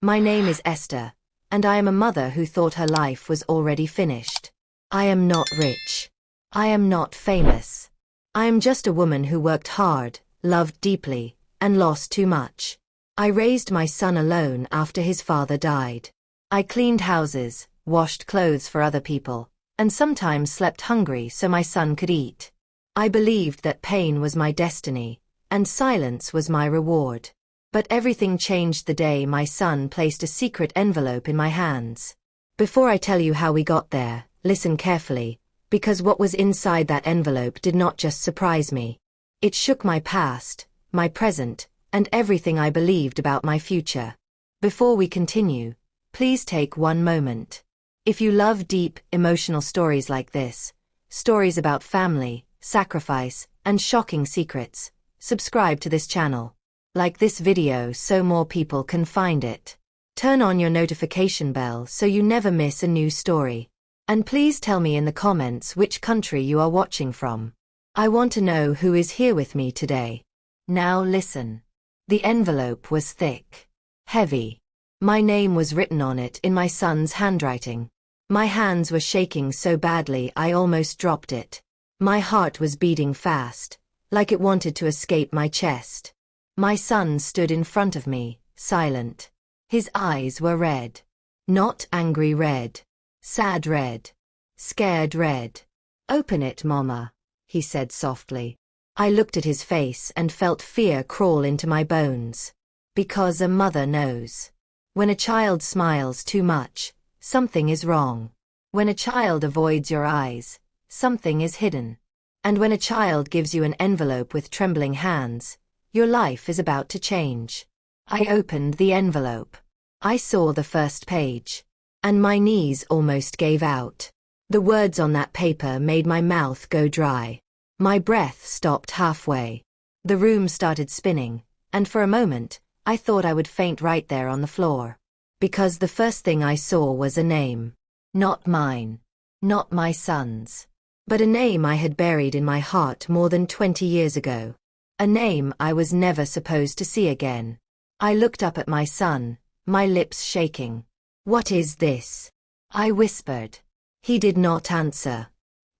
My name is Esther, and I am a mother who thought her life was already finished. I am not rich. I am not famous. I am just a woman who worked hard, loved deeply, and lost too much. I raised my son alone after his father died. I cleaned houses, washed clothes for other people, and sometimes slept hungry so my son could eat. I believed that pain was my destiny, and silence was my reward. But everything changed the day my son placed a secret envelope in my hands. Before I tell you how we got there, listen carefully, because what was inside that envelope did not just surprise me. It shook my past, my present, and everything I believed about my future. Before we continue, please take one moment. If you love deep, emotional stories like this, stories about family, sacrifice, and shocking secrets, subscribe to this channel. Like this video so more people can find it. Turn on your notification bell so you never miss a new story. And please tell me in the comments which country you are watching from. I want to know who is here with me today. Now listen. The envelope was thick, heavy. My name was written on it in my son's handwriting. My hands were shaking so badly I almost dropped it. My heart was beating fast, like it wanted to escape my chest. My son stood in front of me, silent. His eyes were red. Not angry red. Sad red. Scared red. "Open it, Mama," he said softly. I looked at his face and felt fear crawl into my bones. Because a mother knows. When a child smiles too much, something is wrong. When a child avoids your eyes, something is hidden. And when a child gives you an envelope with trembling hands, your life is about to change. I opened the envelope. I saw the first page. And my knees almost gave out. The words on that paper made my mouth go dry. My breath stopped halfway. The room started spinning, and for a moment, I thought I would faint right there on the floor. Because the first thing I saw was a name. Not mine. Not my son's. But a name I had buried in my heart more than 20 years ago. A name I was never supposed to see again. I looked up at my son, my lips shaking. "What is this?" I whispered. He did not answer.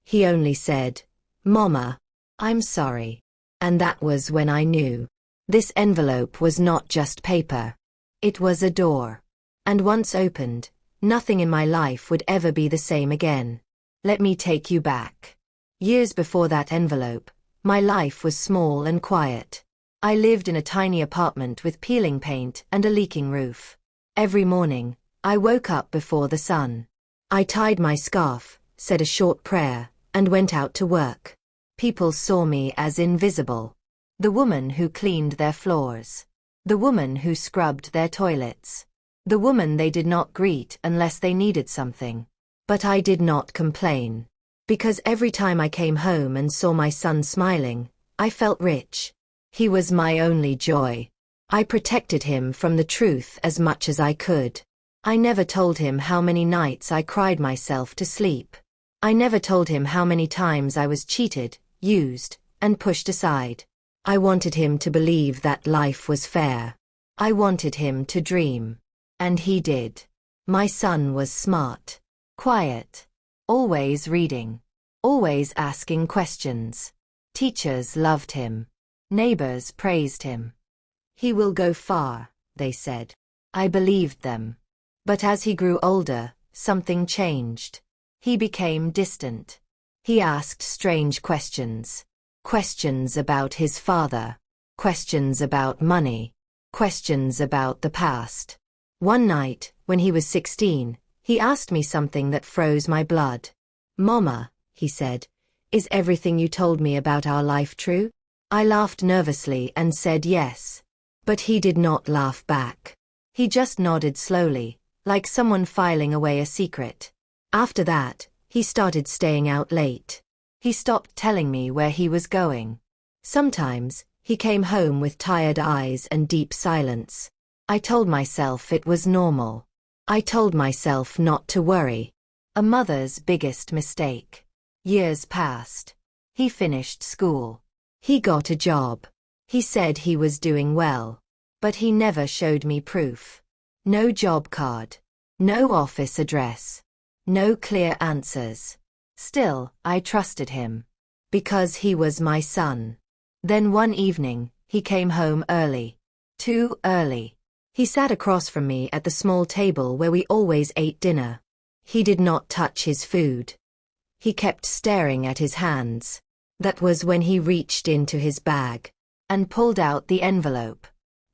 He only said, "Mama, I'm sorry." And that was when I knew. This envelope was not just paper. It was a door. And once opened, nothing in my life would ever be the same again. Let me take you back. Years before that envelope, my life was small and quiet. I lived in a tiny apartment with peeling paint and a leaking roof. Every morning, I woke up before the sun. I tied my scarf, said a short prayer, and went out to work. People saw me as invisible. The woman who cleaned their floors. The woman who scrubbed their toilets. The woman they did not greet unless they needed something. But I did not complain. Because every time I came home and saw my son smiling, I felt rich. He was my only joy. I protected him from the truth as much as I could. I never told him how many nights I cried myself to sleep. I never told him how many times I was cheated, used, and pushed aside. I wanted him to believe that life was fair. I wanted him to dream. And he did. My son was smart. Quiet. Always reading. Always asking questions. Teachers loved him. Neighbors praised him. "He will go far," they said. I believed them. But as he grew older, something changed. He became distant. He asked strange questions. Questions about his father. Questions about money. Questions about the past. One night, when he was 16, he asked me something that froze my blood. "Mama," he said, "is everything you told me about our life true?" I laughed nervously and said yes. But he did not laugh back. He just nodded slowly, like someone filing away a secret. After that, he started staying out late. He stopped telling me where he was going. Sometimes, he came home with tired eyes and deep silence. I told myself it was normal. I told myself not to worry. A mother's biggest mistake. Years passed. He finished school. He got a job. He said he was doing well. But he never showed me proof. No job card. No office address. No clear answers. Still, I trusted him. Because he was my son. Then one evening, he came home early. Too early. He sat across from me at the small table where we always ate dinner. He did not touch his food. He kept staring at his hands. That was when he reached into his bag and pulled out the envelope.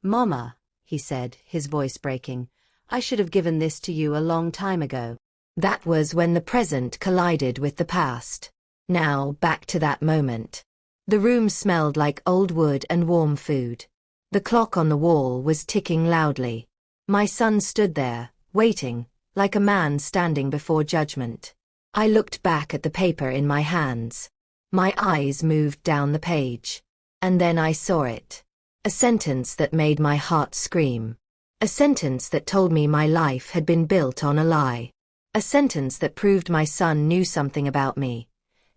"Mama," he said, his voice breaking, "I should have given this to you a long time ago." That was when the present collided with the past. Now, back to that moment. The room smelled like old wood and warm food. The clock on the wall was ticking loudly. My son stood there, waiting, like a man standing before judgment. I looked back at the paper in my hands. My eyes moved down the page. And then I saw it. A sentence that made my heart scream. A sentence that told me my life had been built on a lie. A sentence that proved my son knew something about me.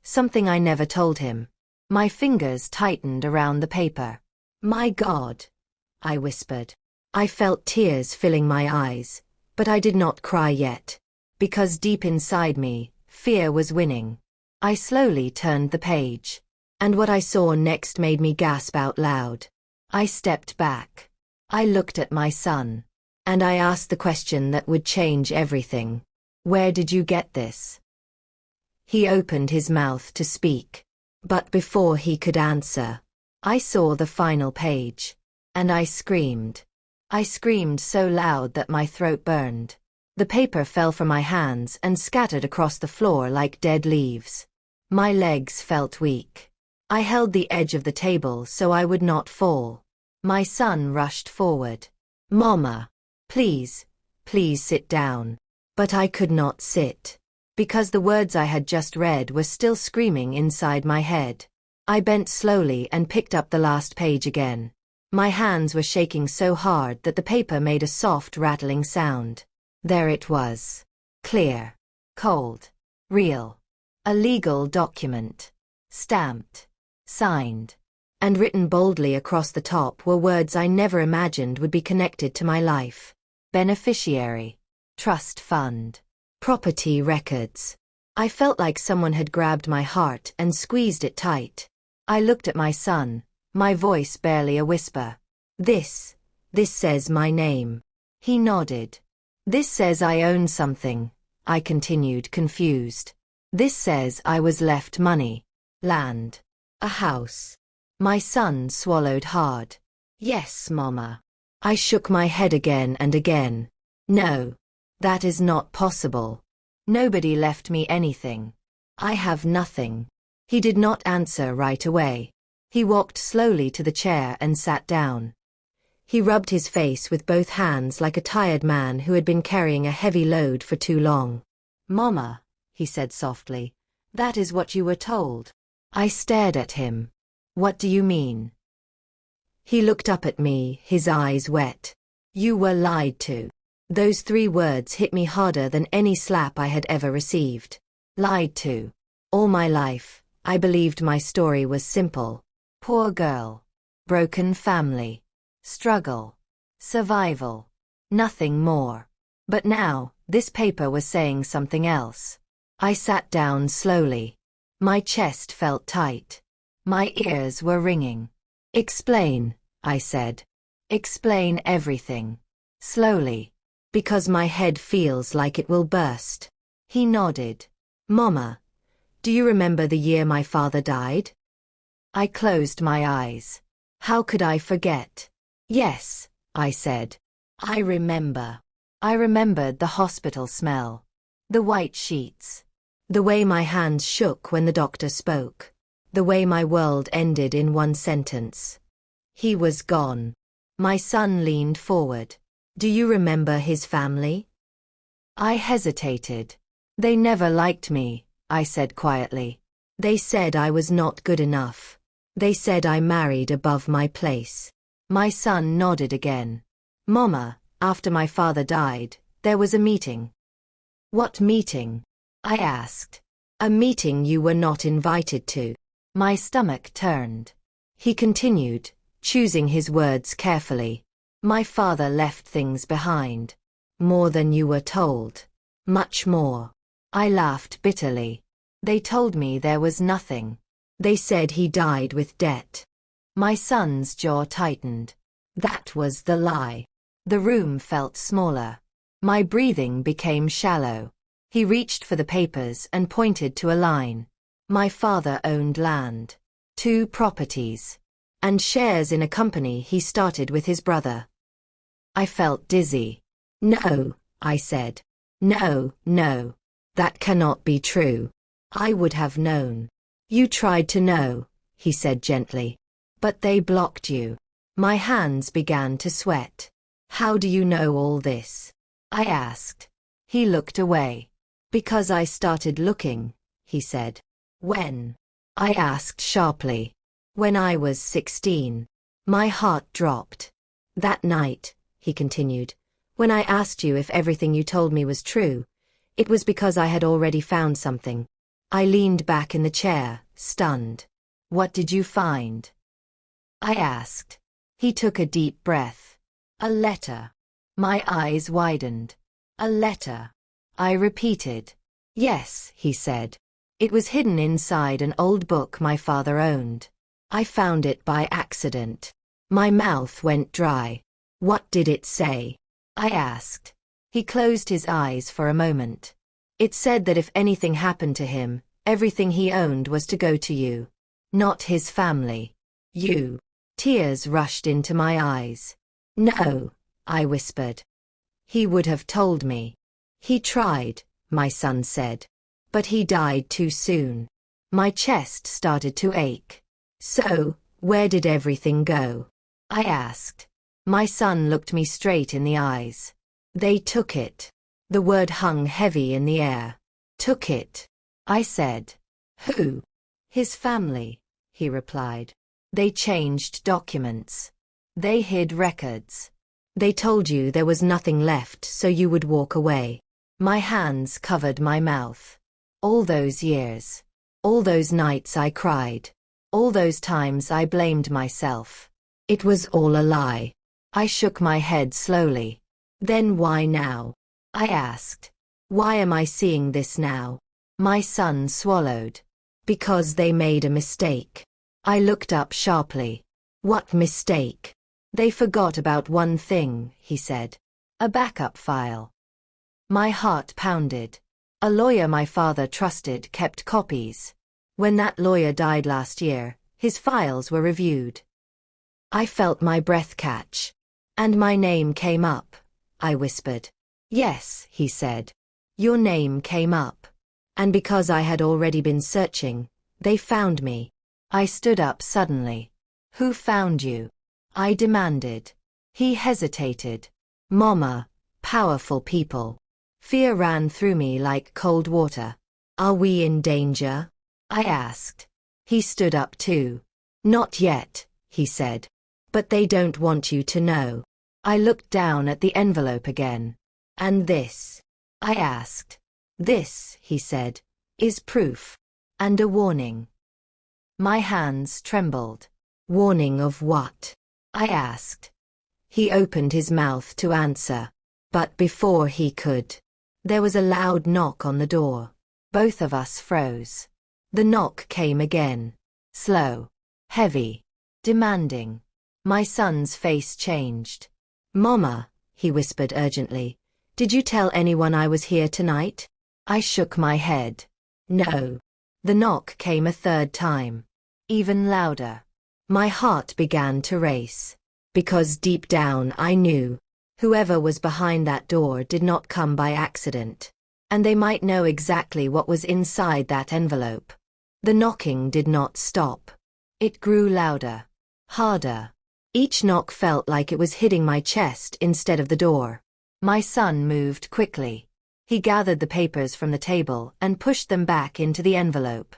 Something I never told him. My fingers tightened around the paper. "My God," I whispered. I felt tears filling my eyes, but I did not cry yet. Because deep inside me, fear was winning. I slowly turned the page. And what I saw next made me gasp out loud. I stepped back. I looked at my son. And I asked the question that would change everything. "Where did you get this?" He opened his mouth to speak. But before he could answer, I saw the final page. And I screamed. I screamed so loud that my throat burned. The paper fell from my hands and scattered across the floor like dead leaves. My legs felt weak. I held the edge of the table so I would not fall. My son rushed forward. "Mama, please, please sit down." But I could not sit. Because the words I had just read were still screaming inside my head. I bent slowly and picked up the last page again. My hands were shaking so hard that the paper made a soft rattling sound. There it was. Clear. Cold. Real. A legal document. Stamped. Signed. And written boldly across the top were words I never imagined would be connected to my life. Beneficiary. Trust fund. Property records. I felt like someone had grabbed my heart and squeezed it tight. I looked at my son, my voice barely a whisper. This says my name." He nodded. "This says I own something," I continued, confused. "This says I was left money. Land. A house." My son swallowed hard. "Yes, Mama." I shook my head again and again. "No. That is not possible. Nobody left me anything. I have nothing." He did not answer right away. He walked slowly to the chair and sat down. He rubbed his face with both hands like a tired man who had been carrying a heavy load for too long. "Mama," he said softly, "that is what you were told." I stared at him. "What do you mean?" He looked up at me, his eyes wet. "You were lied to." Those 3 words hit me harder than any slap I had ever received. Lied to. All my life, I believed my story was simple. Poor girl. Broken family. Struggle. Survival. Nothing more. But now, this paper was saying something else. I sat down slowly. My chest felt tight. My ears were ringing. "Explain," I said. "Explain everything. Slowly. Because my head feels like it will burst." He nodded. "Mama, do you remember the year my father died?" I closed my eyes. How could I forget? "Yes," I said. "I remember." I remembered the hospital smell. The white sheets. The way my hands shook when the doctor spoke. The way my world ended in one sentence. He was gone. My son leaned forward. "Do you remember his family?" I hesitated. "They never liked me," I said quietly. "They said I was not good enough. They said I married above my place." My son nodded again. "Mama, after my father died, there was a meeting." "What meeting?" I asked. "A meeting you were not invited to." My stomach turned. He continued, choosing his words carefully. "My father left things behind. More than you were told. Much more. I laughed bitterly. They told me there was nothing. They said he died with debt. My son's jaw tightened. That was the lie. The room felt smaller. My breathing became shallow. He reached for the papers and pointed to a line. My father owned land, 2 properties, and shares in a company he started with his brother. I felt dizzy. No, I said. No, no. That cannot be true. I would have known. You tried to know, he said gently. But they blocked you. My hands began to sweat. How do you know all this? I asked. He looked away. Because I started looking, he said. When? I asked sharply. When I was 16. My heart dropped. That night, he continued, when I asked you if everything you told me was true, it was because I had already found something. I leaned back in the chair, stunned. What did you find? I asked. He took a deep breath. A letter. My eyes widened. A letter. I repeated. Yes, he said. It was hidden inside an old book my father owned. I found it by accident. My mouth went dry. What did it say? I asked. He closed his eyes for a moment. It said that if anything happened to him, everything he owned was to go to you. Not his family. You. Tears rushed into my eyes. No, I whispered. He would have told me. He tried, my son said. But he died too soon. My chest started to ache. So, where did everything go? I asked. My son looked me straight in the eyes. They took it. The word hung heavy in the air. Took it. I said. Who? His family, he replied. They changed documents. They hid records. They told you there was nothing left so you would walk away. My hands covered my mouth. All those years. All those nights I cried. All those times I blamed myself. It was all a lie. I shook my head slowly. Then why now? I asked. Why am I seeing this now? My son swallowed. Because they made a mistake. I looked up sharply. What mistake? They forgot about one thing, he said. A backup file. My heart pounded. A lawyer my father trusted kept copies. When that lawyer died last year, his files were reviewed. I felt my breath catch. And my name came up, I whispered. Yes, he said. Your name came up. And because I had already been searching, they found me. I stood up suddenly. Who found you? I demanded. He hesitated. Mama, powerful people. Fear ran through me like cold water. Are we in danger? I asked. He stood up too. Not yet, he said. But they don't want you to know. I looked down at the envelope again. And this? I asked. This, he said, is proof. And a warning. My hands trembled. Warning of what? I asked. He opened his mouth to answer. But before he could, there was a loud knock on the door. Both of us froze. The knock came again. Slow. Heavy. Demanding. My son's face changed. Mama, he whispered urgently, did you tell anyone I was here tonight? I shook my head. No. The knock came a third time. Even louder. My heart began to race. Because deep down I knew, whoever was behind that door did not come by accident. And they might know exactly what was inside that envelope. The knocking did not stop. It grew louder. Harder. Each knock felt like it was hitting my chest instead of the door. My son moved quickly. He gathered the papers from the table and pushed them back into the envelope.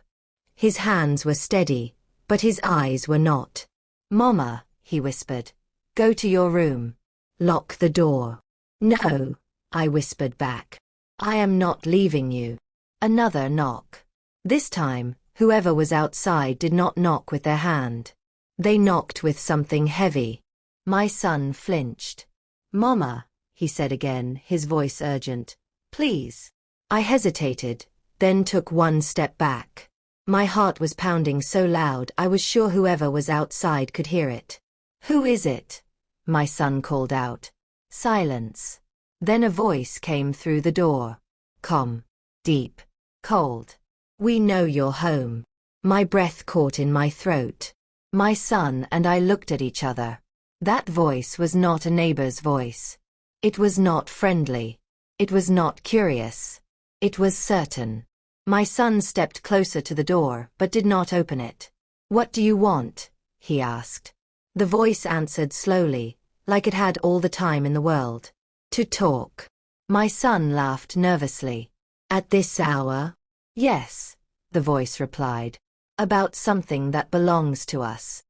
His hands were steady, but his eyes were not. Mama, he whispered. Go to your room. Lock the door. No, I whispered back. I am not leaving you. Another knock. This time, whoever was outside did not knock with their hand. They knocked with something heavy. My son flinched. Mama, he said again, his voice urgent. Please. I hesitated, then took one step back. My heart was pounding so loud I was sure whoever was outside could hear it. Who is it? My son called out. Silence. Then a voice came through the door. Calm. Deep. Cold. We know you're home. My breath caught in my throat. My son and I looked at each other. That voice was not a neighbor's voice. It was not friendly. It was not curious. It was certain. My son stepped closer to the door but did not open it. What do you want? He asked. The voice answered slowly, like it had all the time in the world. To talk. My son laughed nervously. At this hour? Yes, the voice replied. About something that belongs to us.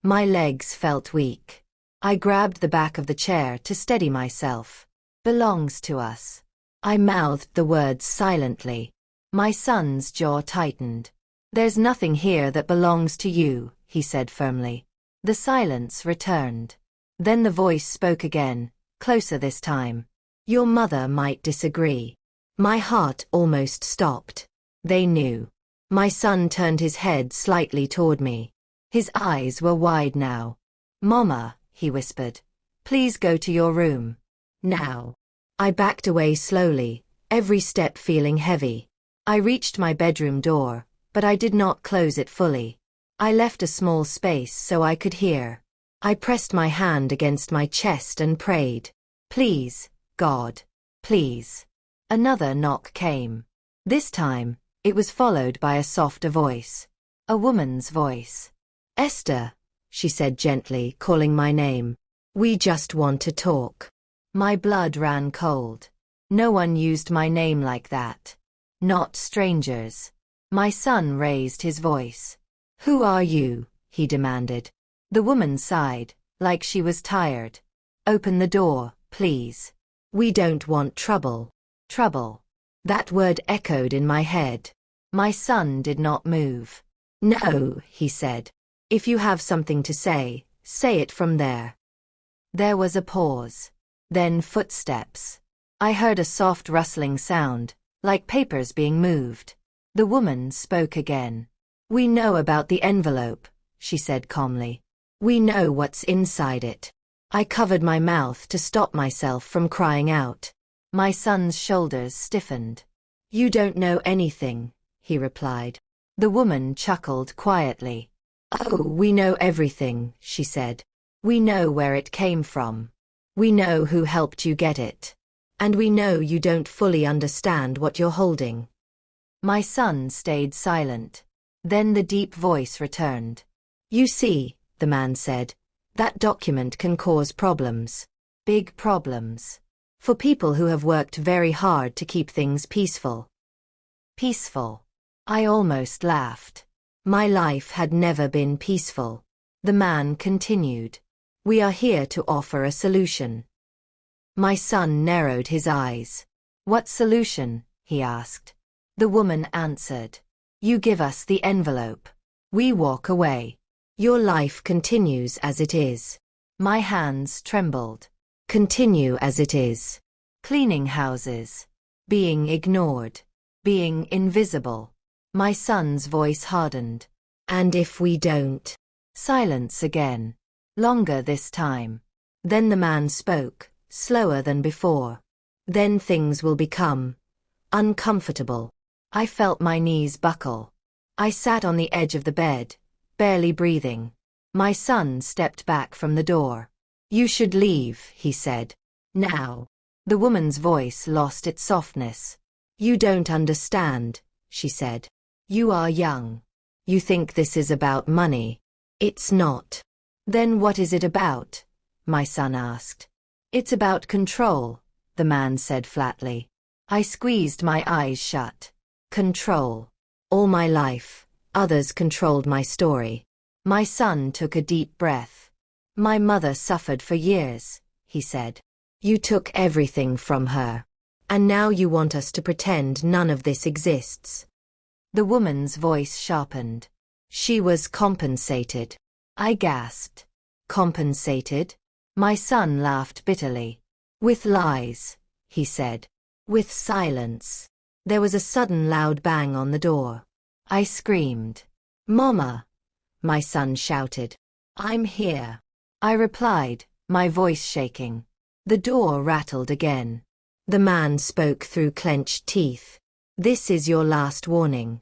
My legs felt weak. I grabbed the back of the chair to steady myself. Belongs to us. I mouthed the words silently. My son's jaw tightened. There's nothing here that belongs to you, he said firmly. The silence returned. Then the voice spoke again, closer this time. Your mother might disagree. My heart almost stopped. They knew. My son turned his head slightly toward me. His eyes were wide now. Mama, he whispered. Please go to your room. Now. I backed away slowly, every step feeling heavy. I reached my bedroom door, but I did not close it fully. I left a small space so I could hear. I pressed my hand against my chest and prayed. Please, God. Please. Another knock came. This time, it was followed by a softer voice. A woman's voice. Esther, she said gently, calling my name. We just want to talk. My blood ran cold. No one used my name like that. Not strangers. My son raised his voice. Who are you? He demanded. The woman sighed, like she was tired. Open the door, please. We don't want trouble. Trouble. That word echoed in my head. My son did not move. No, he said. If you have something to say it from there. There was a pause. Then footsteps. I heard a soft rustling sound, like papers being moved. The woman spoke again. We know about the envelope, she said calmly. We know what's inside it. I covered my mouth to stop myself from crying out. My son's shoulders stiffened. You don't know anything, he replied. The woman chuckled quietly. Oh, we know everything, she said. We know where it came from. We know who helped you get it. And we know you don't fully understand what you're holding. My son stayed silent. Then the deep voice returned. You see, the man said, that document can cause problems. Big problems. For people who have worked very hard to keep things peaceful. Peaceful. I almost laughed. My life had never been peaceful. The man continued. We are here to offer a solution. My son narrowed his eyes. What solution? He asked. The woman answered. You give us the envelope. We walk away. Your life continues as it is. My hands trembled. Continue as it is. Cleaning houses. Being ignored. Being invisible. My son's voice hardened. And if we don't? Silence again. Longer this time. Then the man spoke, slower than before. Then things will become uncomfortable. I felt my knees buckle. I sat on the edge of the bed, barely breathing. My son stepped back from the door. You should leave, he said. Now. The woman's voice lost its softness. You don't understand, she said. You are young. You think this is about money. It's not. Then what is it about? My son asked. It's about control, the man said flatly. I squeezed my eyes shut. Control. All my life, others controlled my story. My son took a deep breath. My mother suffered for years, he said. You took everything from her. And now you want us to pretend none of this exists. The woman's voice sharpened. She was compensated. I gasped. Compensated? My son laughed bitterly. With lies, he said. With silence. There was a sudden loud bang on the door. I screamed. "Mama!" my son shouted. "I'm here." I replied, my voice shaking. The door rattled again. The man spoke through clenched teeth. "This is your last warning."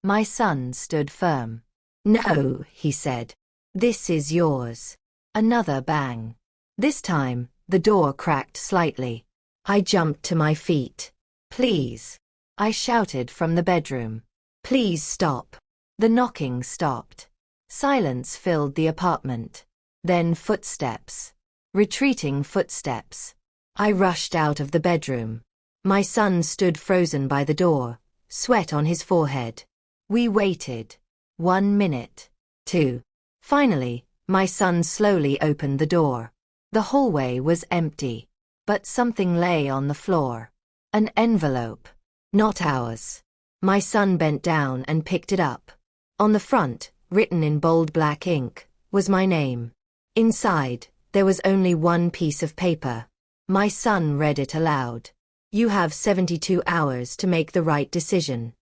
My son stood firm. "No," he said. "This is yours." Another bang. This time, the door cracked slightly. I jumped to my feet. "Please," I shouted from the bedroom. "Please stop." The knocking stopped. Silence filled the apartment. Then footsteps. Retreating footsteps. I rushed out of the bedroom. My son stood frozen by the door, sweat on his forehead. We waited. 1 minute. 2. Finally, my son slowly opened the door. The hallway was empty. But something lay on the floor. An envelope. Not ours. My son bent down and picked it up. On the front, written in bold black ink, was my name. Inside, there was only one piece of paper. My son read it aloud. "You have 72 hours to make the right decision."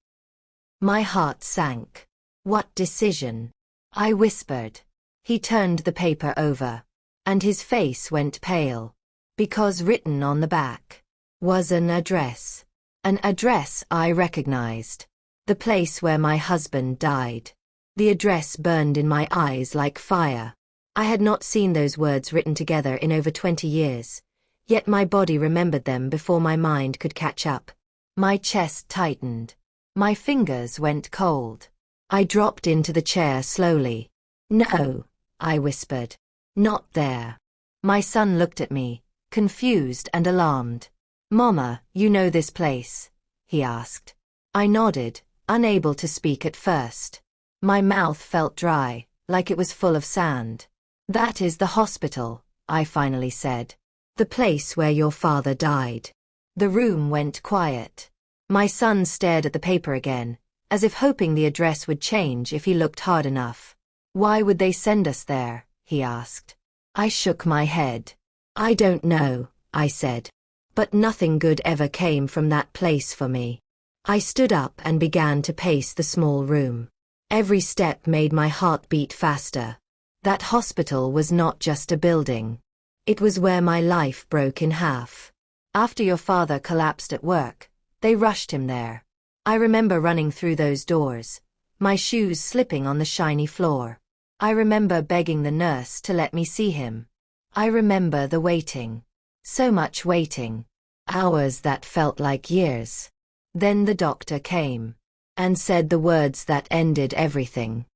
My heart sank. "What decision?" I whispered. He turned the paper over. And his face went pale. Because written on the back was an address. An address I recognized. The place where my husband died. The address burned in my eyes like fire. I had not seen those words written together in over 20 years. Yet my body remembered them before my mind could catch up. My chest tightened. My fingers went cold. I dropped into the chair slowly. "No," I whispered. "Not there." My son looked at me, confused and alarmed. "Mama, you know this place?" he asked. I nodded, unable to speak at first. My mouth felt dry, like it was full of sand. "That is the hospital," I finally said. "The place where your father died." The room went quiet. My son stared at the paper again, as if hoping the address would change if he looked hard enough. "Why would they send us there?" he asked. I shook my head. "I don't know," I said. "But nothing good ever came from that place for me." I stood up and began to pace the small room. Every step made my heart beat faster. That hospital was not just a building. It was where my life broke in half. After your father collapsed at work, they rushed him there. I remember running through those doors, my shoes slipping on the shiny floor. I remember begging the nurse to let me see him. I remember the waiting. So much waiting. Hours that felt like years. Then the doctor came. And said the words that ended everything.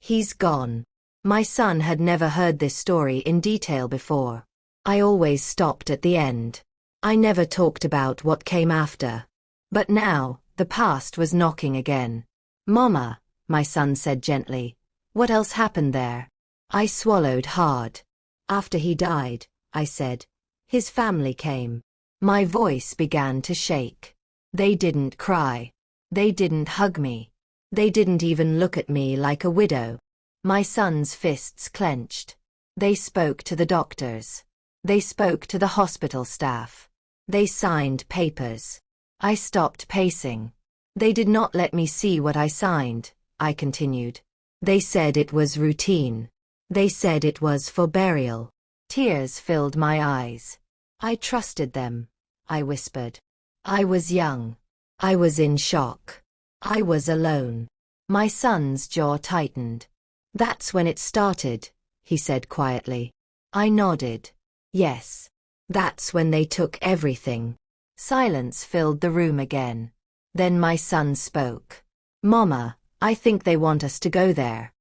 "He's gone." My son had never heard this story in detail before. I always stopped at the end. I never talked about what came after. But now, the past was knocking again. "Mama," my son said gently, "what else happened there?" I swallowed hard. "After he died," I said, "his family came." My voice began to shake. They didn't cry. They didn't hug me. They didn't even look at me like a widow. My son's fists clenched. They spoke to the doctors. They spoke to the hospital staff. They signed papers. I stopped pacing. "They did not let me see what I signed," I continued. "They said it was routine. They said it was for burial." Tears filled my eyes. "I trusted them," I whispered. "I was young. I was in shock. I was alone." My son's jaw tightened. "That's when it started," he said quietly. I nodded. "Yes. That's when they took everything." Silence filled the room again. Then my son spoke. "Mama, I think they want us to go there."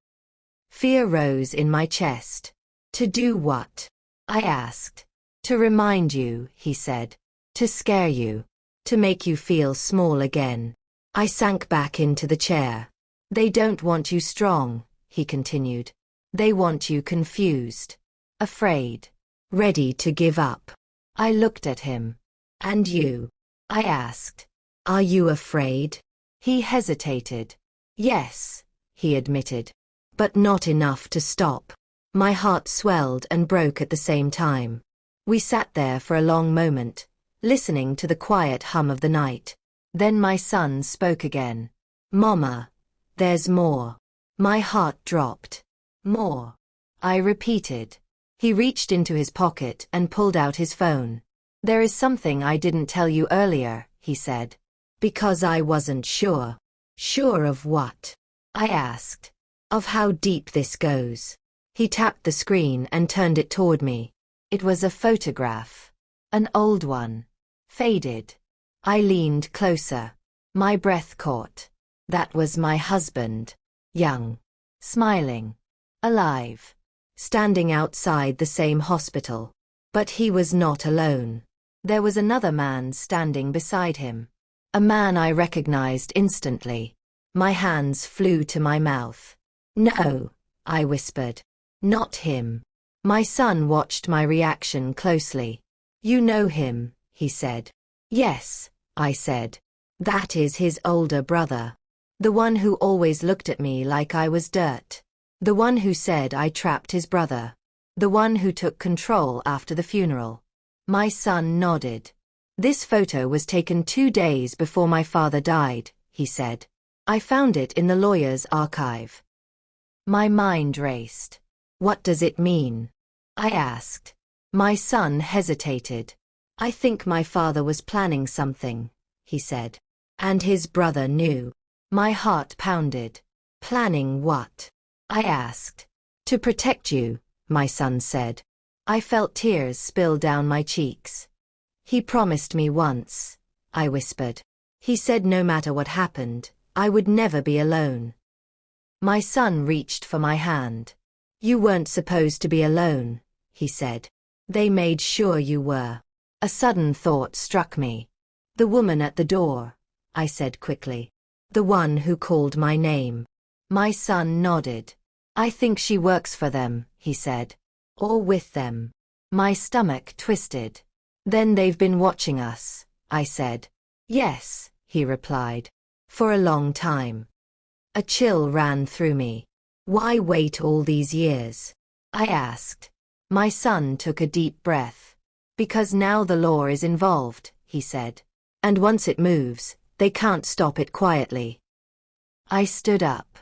Fear rose in my chest. "To do what?" I asked. "To remind you," he said. "To scare you. To make you feel small again." I sank back into the chair. "They don't want you strong," he continued. "They want you confused. Afraid. Ready to give up." I looked at him. "And you?" I asked. "Are you afraid?" He hesitated. "Yes," he admitted. "But not enough to stop." My heart swelled and broke at the same time. We sat there for a long moment, listening to the quiet hum of the night. Then my son spoke again. "Mama, there's more." My heart dropped. "More?" I repeated. He reached into his pocket and pulled out his phone. "There is something I didn't tell you earlier," he said. Because I wasn't sure. "Sure of what?" I asked. "Of how deep this goes." He tapped the screen and turned it toward me. It was a photograph. An old one. Faded. I leaned closer. My breath caught. That was my husband. Young. Smiling. Alive. Standing outside the same hospital. But he was not alone. There was another man standing beside him. A man I recognized instantly. My hands flew to my mouth. "No," I whispered. "Not him." My son watched my reaction closely. "You know him," he said. "Yes," I said. "That is his older brother. The one who always looked at me like I was dirt. The one who said I trapped his brother. The one who took control after the funeral." My son nodded. "This photo was taken 2 days before my father died," he said. "I found it in the lawyer's archive." My mind raced. "What does it mean?" I asked. My son hesitated. "I think my father was planning something," he said. "And his brother knew." My heart pounded. "Planning what?" I asked. "To protect you," my son said. I felt tears spill down my cheeks. "He promised me once," I whispered. "He said no matter what happened, I would never be alone." My son reached for my hand. "You weren't supposed to be alone," he said. "They made sure you were." A sudden thought struck me. "The woman at the door," I said quickly. "The one who called my name." My son nodded. "I think she works for them," he said. "Or with them." My stomach twisted. "Then they've been watching us," I said. "Yes," he replied. "For a long time." A chill ran through me. "Why wait all these years?" I asked. My son took a deep breath. "Because now the law is involved," he said. "And once it moves, they can't stop it quietly." I stood up.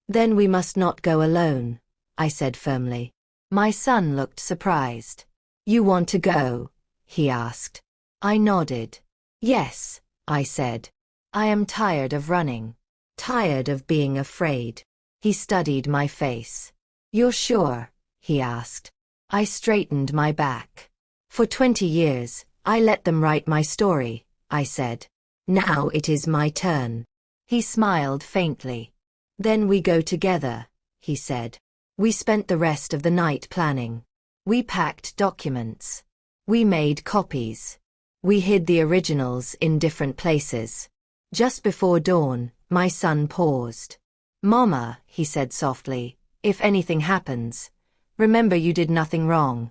"Then we must not go alone," I said firmly. My son looked surprised. "You want to go?" he asked. I nodded. "Yes," I said. "I am tired of running. Tired of being afraid." He studied my face. "You're sure?" he asked. I straightened my back. "For 20 years, I let them write my story," I said. "Now it is my turn." He smiled faintly. "Then we go together," he said. We spent the rest of the night planning. We packed documents. We made copies. We hid the originals in different places. Just before dawn, my son paused. "Mama," he said softly, "if anything happens, remember you did nothing wrong."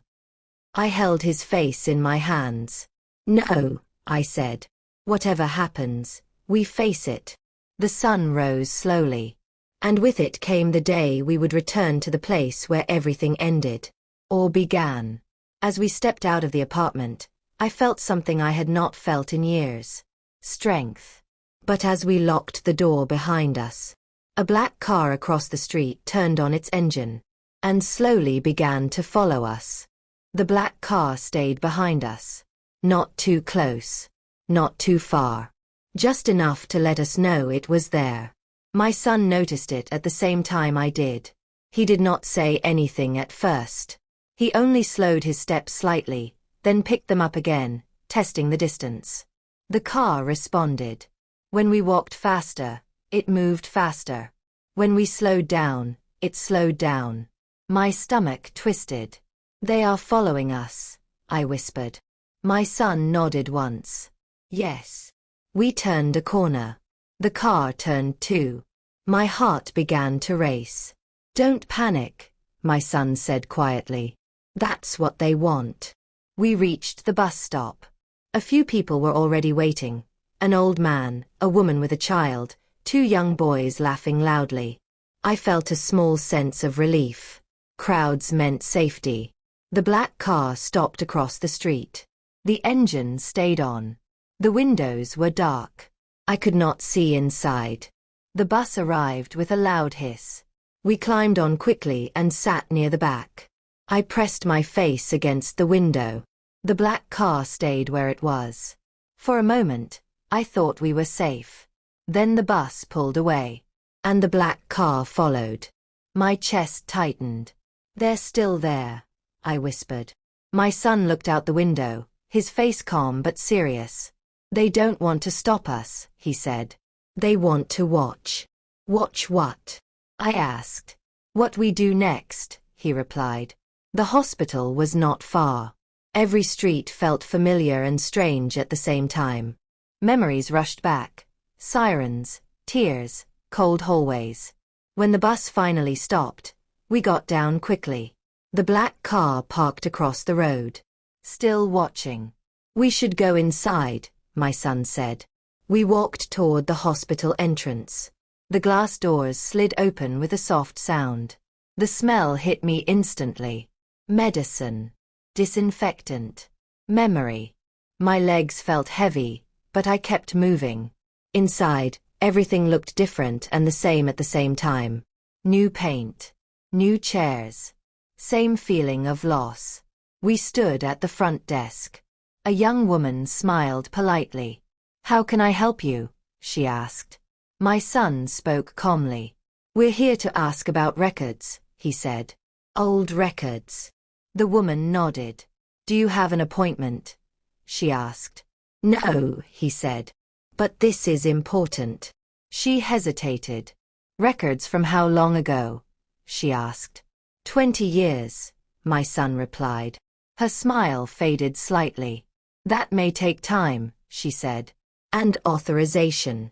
I held his face in my hands. "No," I said. "Whatever happens, we face it." The sun rose slowly. And with it came the day we would return to the place where everything ended. Or began. As we stepped out of the apartment, I felt something I had not felt in years. Strength. But as we locked the door behind us, a black car across the street turned on its engine and slowly began to follow us. The black car stayed behind us. Not too close. Not too far. Just enough to let us know it was there. My son noticed it at the same time I did. He did not say anything at first. He only slowed his steps slightly, then picked them up again, testing the distance. The car responded. When we walked faster, it moved faster. When we slowed down, it slowed down. My stomach twisted. "They are following us," I whispered. My son nodded once. "Yes." We turned a corner. The car turned too. My heart began to race. "Don't panic," my son said quietly. "That's what they want." We reached the bus stop. A few people were already waiting. An old man, a woman with a child, 2 young boys laughing loudly. I felt a small sense of relief. Crowds meant safety. The black car stopped across the street. The engine stayed on. The windows were dark. I could not see inside. The bus arrived with a loud hiss. We climbed on quickly and sat near the back. I pressed my face against the window. The black car stayed where it was. For a moment, I thought we were safe. Then the bus pulled away. And the black car followed. My chest tightened. "They're still there," I whispered. My son looked out the window, his face calm but serious. "They don't want to stop us," he said. "They want to watch." "Watch what?" I asked. "What we do next," he replied. The hospital was not far. Every street felt familiar and strange at the same time. Memories rushed back. Sirens, tears, cold hallways. When the bus finally stopped, we got down quickly. The black car parked across the road. Still watching. "We should go inside," my son said. We walked toward the hospital entrance. The glass doors slid open with a soft sound. The smell hit me instantly. Medicine. Disinfectant. Memory. My legs felt heavy, but I kept moving. Inside, everything looked different and the same at the same time. New paint. New chairs. Same feeling of loss. We stood at the front desk. A young woman smiled politely. "How can I help you?" she asked. My son spoke calmly. "We're here to ask about records," he said. "Old records." The woman nodded. "Do you have an appointment?" she asked. "No," he said. "But this is important." She hesitated. "Records from how long ago?" she asked. 20 years, my son replied. Her smile faded slightly. "That may take time," she said. "And authorization."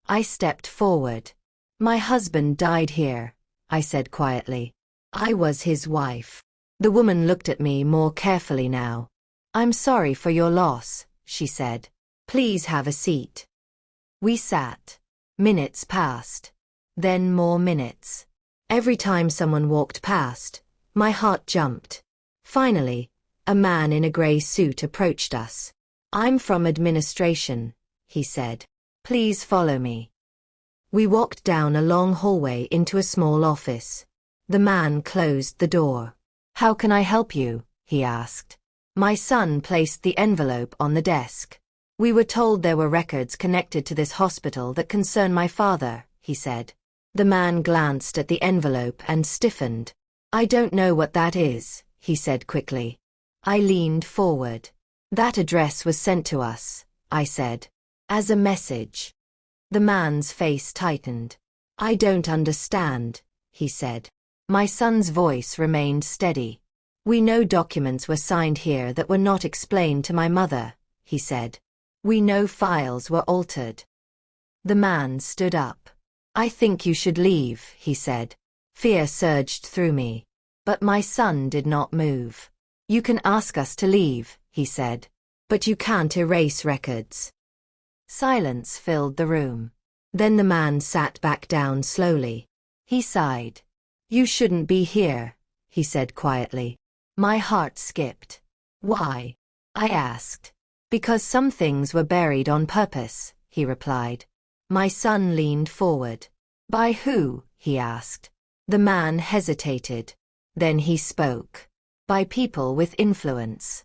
I stepped forward. "My husband died here," I said quietly. "I was his wife." The woman looked at me more carefully now. "I'm sorry for your loss," she said. "Please have a seat." We sat. Minutes passed. Then more minutes. Every time someone walked past, my heart jumped. Finally, a man in a gray suit approached us. "I'm from administration," he said. "Please follow me." We walked down a long hallway into a small office. The man closed the door. "How can I help you?" he asked. My son placed the envelope on the desk. "We were told there were records connected to this hospital that concern my father," he said. The man glanced at the envelope and stiffened. "I don't know what that is," he said quickly. I leaned forward. "That address was sent to us," I said. "As a message." The man's face tightened. "I don't understand," he said. My son's voice remained steady. "We know documents were signed here that were not explained to my mother," he said. "We know files were altered." The man stood up. "I think you should leave," he said. Fear surged through me. But my son did not move. "You can ask us to leave," he said. "But you can't erase records." Silence filled the room. Then the man sat back down slowly. He sighed. "You shouldn't be here," he said quietly. My heart skipped. "Why?" I asked. "Because some things were buried on purpose," he replied. My son leaned forward. "By who?" he asked. The man hesitated. Then he spoke. "By people with influence."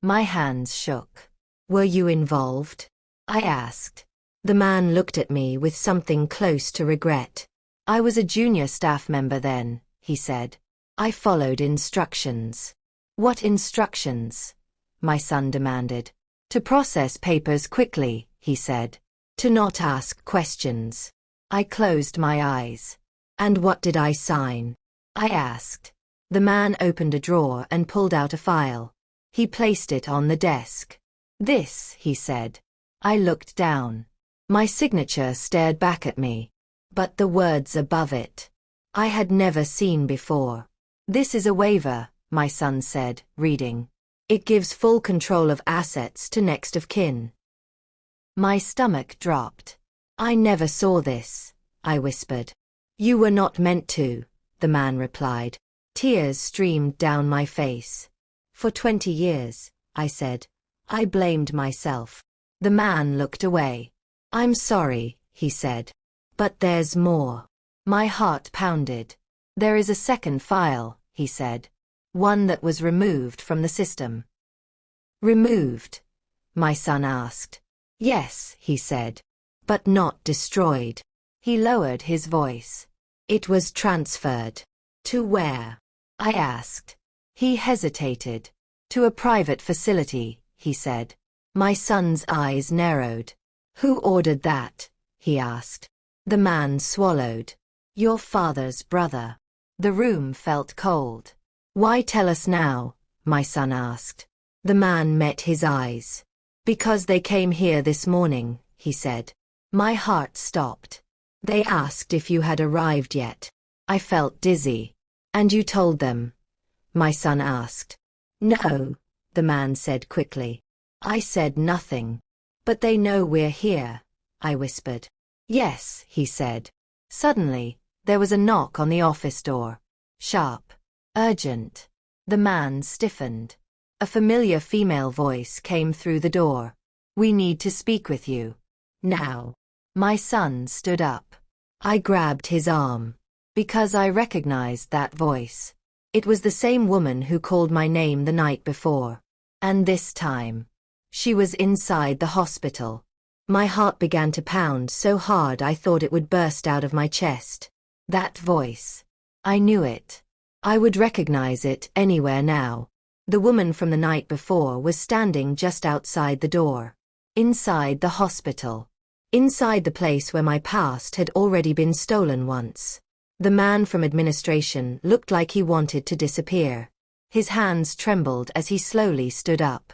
My hands shook. "Were you involved?" I asked. The man looked at me with something close to regret. "I was a junior staff member then," he said. "I followed instructions." "What instructions?" my son demanded. "To process papers quickly," he said. "To not ask questions." I closed my eyes. "And what did I sign?" I asked. The man opened a drawer and pulled out a file. He placed it on the desk. "This," he said. I looked down. My signature stared back at me. But the words above it, I had never seen before. "This is a waiver," my son said, reading. "It gives full control of assets to next of kin." My stomach dropped. "I never saw this," I whispered. "You were not meant to," the man replied. Tears streamed down my face. For 20 years, I said, I blamed myself. The man looked away. I'm sorry, he said. But there's more. My heart pounded. There is a second file, he said. One that was removed from the system. Removed? My son asked. Yes, he said. But not destroyed. He lowered his voice. It was transferred. To where? I asked. He hesitated. To a private facility, he said. My son's eyes narrowed. Who ordered that? He asked. The man swallowed. Your father's brother. The room felt cold. Why tell us now? My son asked. The man met his eyes. Because they came here this morning, he said. My heart stopped. They asked if you had arrived yet. I felt dizzy. And you told them? My son asked. No, the man said quickly. I said nothing. But they know we're here, I whispered. Yes, he said. Suddenly, there was a knock on the office door. Sharp. Urgent. The man stiffened. A familiar female voice came through the door. We need to speak with you. Now. My son stood up. I grabbed his arm. Because I recognized that voice. It was the same woman who called my name the night before. And this time, she was inside the hospital. My heart began to pound so hard I thought it would burst out of my chest. That voice. I knew it. I would recognize it anywhere now. The woman from the night before was standing just outside the door. Inside the hospital. Inside the place where my past had already been stolen once. The man from administration looked like he wanted to disappear. His hands trembled as he slowly stood up.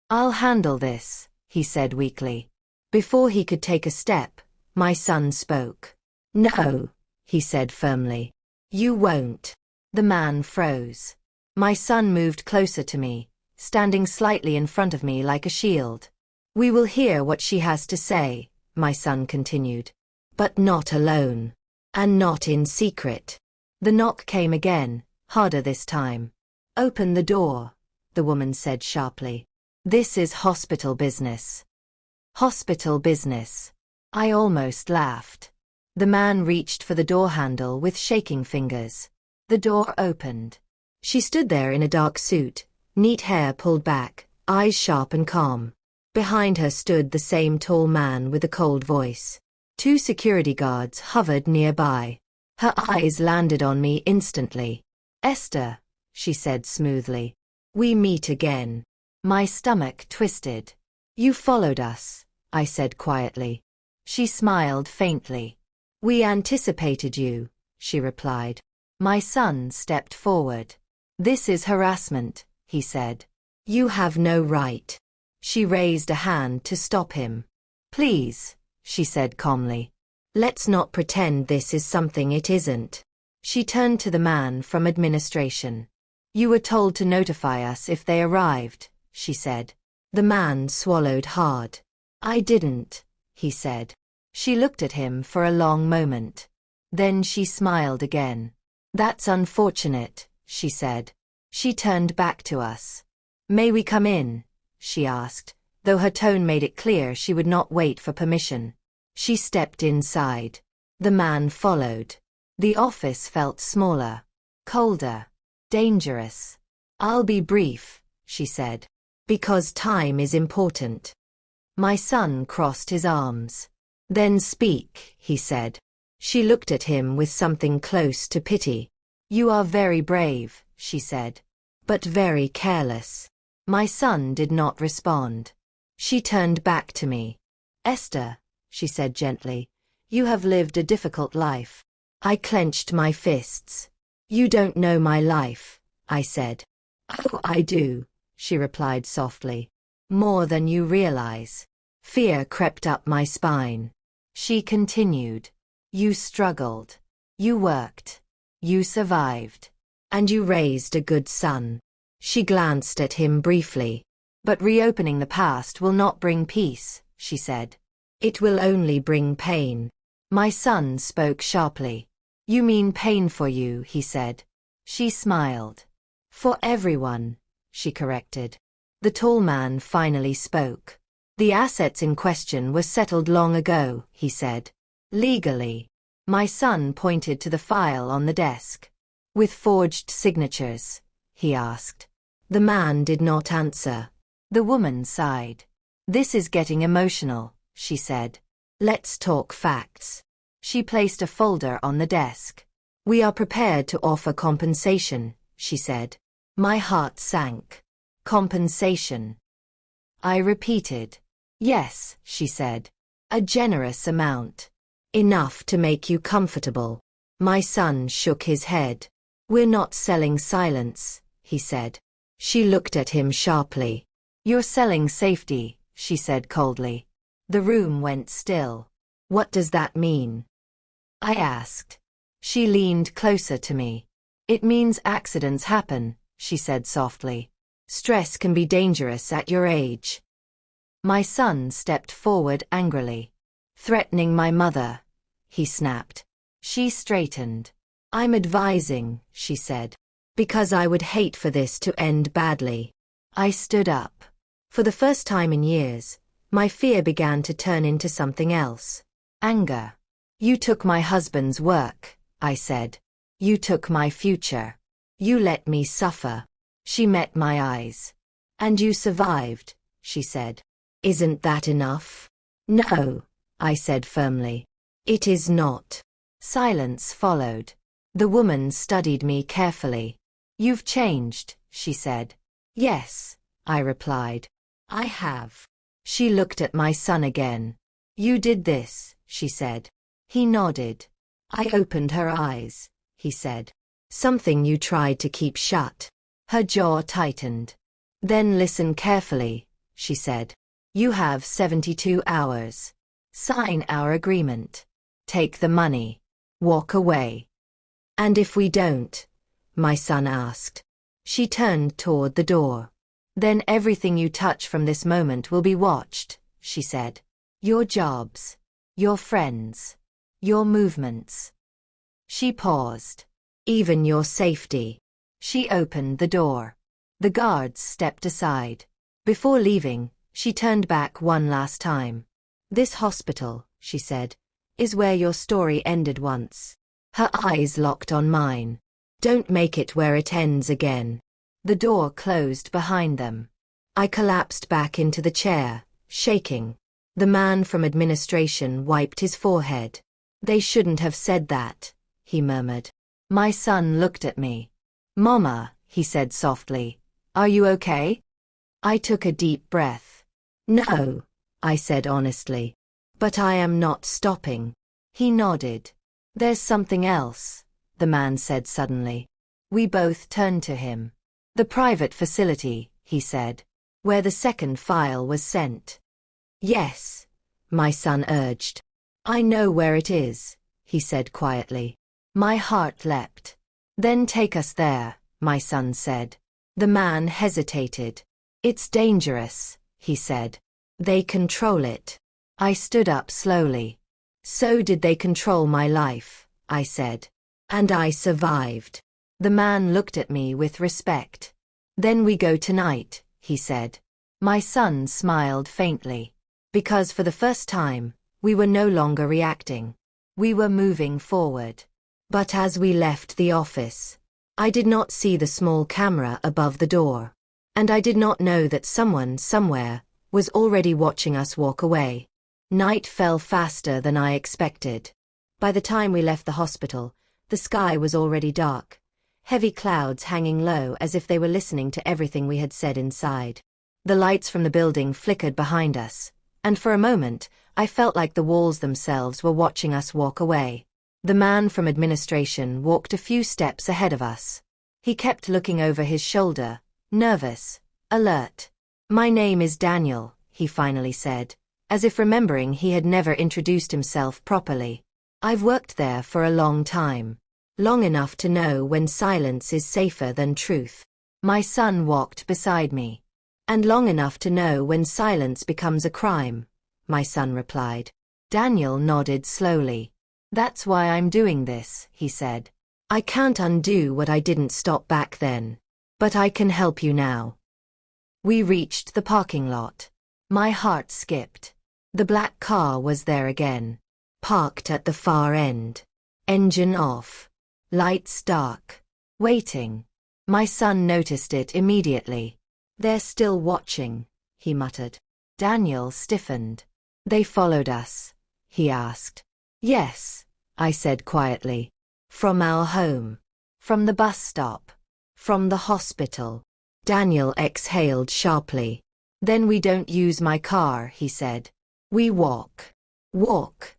I'll handle this, he said weakly. Before he could take a step, my son spoke. No, he said firmly. You won't. The man froze. My son moved closer to me, standing slightly in front of me like a shield. We will hear what she has to say, my son continued. But not alone. And not in secret. The knock came again, harder this time. Open the door, the woman said sharply. This is hospital business. Hospital business. I almost laughed. The man reached for the door handle with shaking fingers. The door opened. She stood there in a dark suit, neat hair pulled back, eyes sharp and calm. Behind her stood the same tall man with a cold voice. 2 security guards hovered nearby. Her eyes landed on me instantly. Esther, she said smoothly. We meet again. My stomach twisted. You followed us, I said quietly. She smiled faintly. We anticipated you, she replied. My son stepped forward. This is harassment, he said. You have no right. She raised a hand to stop him. Please, she said calmly. Let's not pretend this is something it isn't. She turned to the man from administration. You were told to notify us if they arrived, she said. The man swallowed hard. I didn't, he said. She looked at him for a long moment. Then she smiled again. That's unfortunate, she said. She turned back to us. May we come in? She asked, though her tone made it clear she would not wait for permission. She stepped inside. The man followed. The office felt smaller, colder, dangerous. I'll be brief, she said. Because time is important. My son crossed his arms. Then speak, he said. She looked at him with something close to pity. You are very brave, she said. But very careless. My son did not respond. She turned back to me. Esther, she said gently, you have lived a difficult life. I clenched my fists. You don't know my life, I said. Oh, I do, she replied softly. More than you realize. Fear crept up my spine. She continued. You struggled. You worked. You survived. And you raised a good son. She glanced at him briefly. But reopening the past will not bring peace, she said. It will only bring pain. My son spoke sharply. You mean pain for you, he said. She smiled. For everyone, she corrected. The tall man finally spoke. The assets in question were settled long ago, he said. Legally. My son pointed to the file on the desk. With forged signatures, he asked. The man did not answer. The woman sighed. This is getting emotional, she said. Let's talk facts. She placed a folder on the desk. We are prepared to offer compensation, she said. My heart sank. Compensation. I repeated. Yes, she said. A generous amount. Enough to make you comfortable. My son shook his head. We're not selling silence, he said. She looked at him sharply. You're selling safety, she said coldly. The room went still. What does that mean? I asked. She leaned closer to me. It means accidents happen, she said softly. Stress can be dangerous at your age. My son stepped forward angrily. Threatening my mother, he snapped. She straightened. I'm advising, she said. Because I would hate for this to end badly. I stood up. For the first time in years, my fear began to turn into something else. Anger. You took my husband's work, I said. You took my future. You let me suffer. She met my eyes. And you survived, she said. Isn't that enough? No, I said firmly. It is not. Silence followed. The woman studied me carefully. You've changed, she said. Yes, I replied. I have. She looked at my son again. You did this, she said. He nodded. I opened her eyes, he said. Something you tried to keep shut. Her jaw tightened. Then listen carefully, she said. You have 72 hours. Sign our agreement. Take the money. Walk away. And if we don't? My son asked. She turned toward the door. Then everything you touch from this moment will be watched, she said. Your jobs. Your friends. Your movements. She paused. Even your safety. She opened the door. The guards stepped aside. Before leaving, she turned back one last time. This hospital, she said, is where your story ended once. Her eyes locked on mine. Don't make it where it ends again. The door closed behind them. I collapsed back into the chair, shaking. The man from administration wiped his forehead. They shouldn't have said that, he murmured. My son looked at me. Mama, he said softly, are you okay? I took a deep breath. No, I said honestly. But I am not stopping. He nodded. There's something else, the man said suddenly. We both turned to him. The private facility, he said, where the second file was sent. Yes, my son urged. I know where it is, he said quietly. My heart leapt. Then take us there, my son said. The man hesitated. It's dangerous, he said. They control it. I stood up slowly. So did they control my life, I said. And I survived. The man looked at me with respect. Then we go tonight, he said. My son smiled faintly. Because for the first time, we were no longer reacting. We were moving forward. But as we left the office, I did not see the small camera above the door. And I did not know that someone somewhere was already watching us walk away. Night fell faster than I expected. By the time we left the hospital, the sky was already dark. Heavy clouds hanging low as if they were listening to everything we had said inside. The lights from the building flickered behind us, and for a moment, I felt like the walls themselves were watching us walk away. The man from administration walked a few steps ahead of us. He kept looking over his shoulder, nervous, alert. My name is Daniel, he finally said, as if remembering he had never introduced himself properly. I've worked there for a long time. Long enough to know when silence is safer than truth. My son walked beside me. And long enough to know when silence becomes a crime, my son replied. Daniel nodded slowly. That's why I'm doing this, he said. I can't undo what I didn't stop back then. But I can help you now. We reached the parking lot. My heart skipped. The black car was there again. Parked at the far end. Engine off. Lights dark. Waiting. My son noticed it immediately. They're still watching, he muttered. Daniel stiffened. They followed us, he asked. Yes, I said quietly. From our home. From the bus stop. From the hospital. Daniel exhaled sharply. Then we don't use my car, he said. We walk. Walk?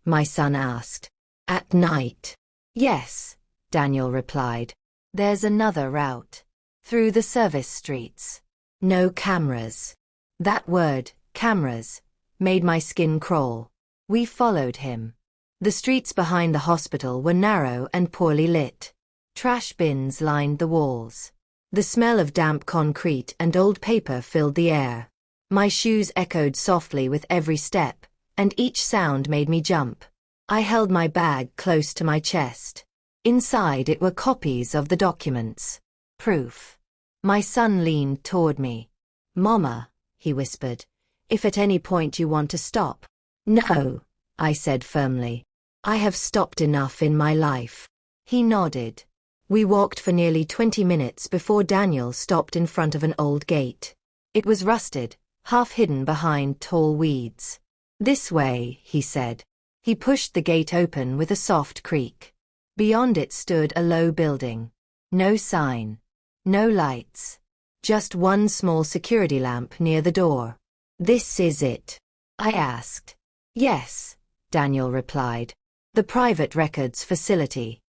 My son asked. At night? Yes, Daniel replied. There's another route. Through the service streets. No cameras. That word, cameras, made my skin crawl. We followed him. The streets behind the hospital were narrow and poorly lit. Trash bins lined the walls. The smell of damp concrete and old paper filled the air. My shoes echoed softly with every step, and each sound made me jump. I held my bag close to my chest. Inside it were copies of the documents. Proof. My son leaned toward me. Mama, he whispered, if at any point you want to stop. No, I said firmly. I have stopped enough in my life. He nodded. We walked for nearly 20 minutes before Daniel stopped in front of an old gate. It was rusted, half hidden behind tall weeds. This way, he said. He pushed the gate open with a soft creak. Beyond it stood a low building. No sign. No lights. Just one small security lamp near the door. This is it? I asked. Yes, Daniel replied. The private records facility.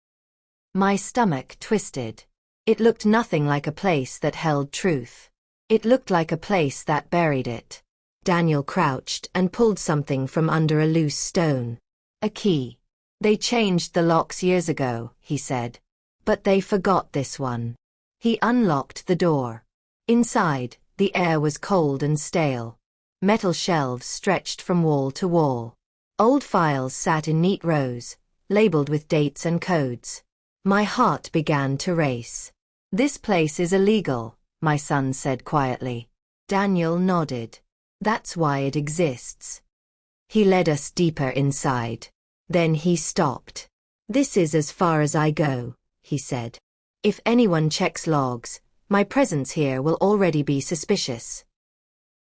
My stomach twisted. It looked nothing like a place that held truth. It looked like a place that buried it. Daniel crouched and pulled something from under a loose stone. A key. They changed the locks years ago, he said. But they forgot this one. He unlocked the door. Inside, the air was cold and stale. Metal shelves stretched from wall to wall. Old files sat in neat rows, labeled with dates and codes. My heart began to race. This place is illegal, my son said quietly. Daniel nodded. That's why it exists. He led us deeper inside. Then he stopped. This is as far as I go, he said. If anyone checks logs, my presence here will already be suspicious.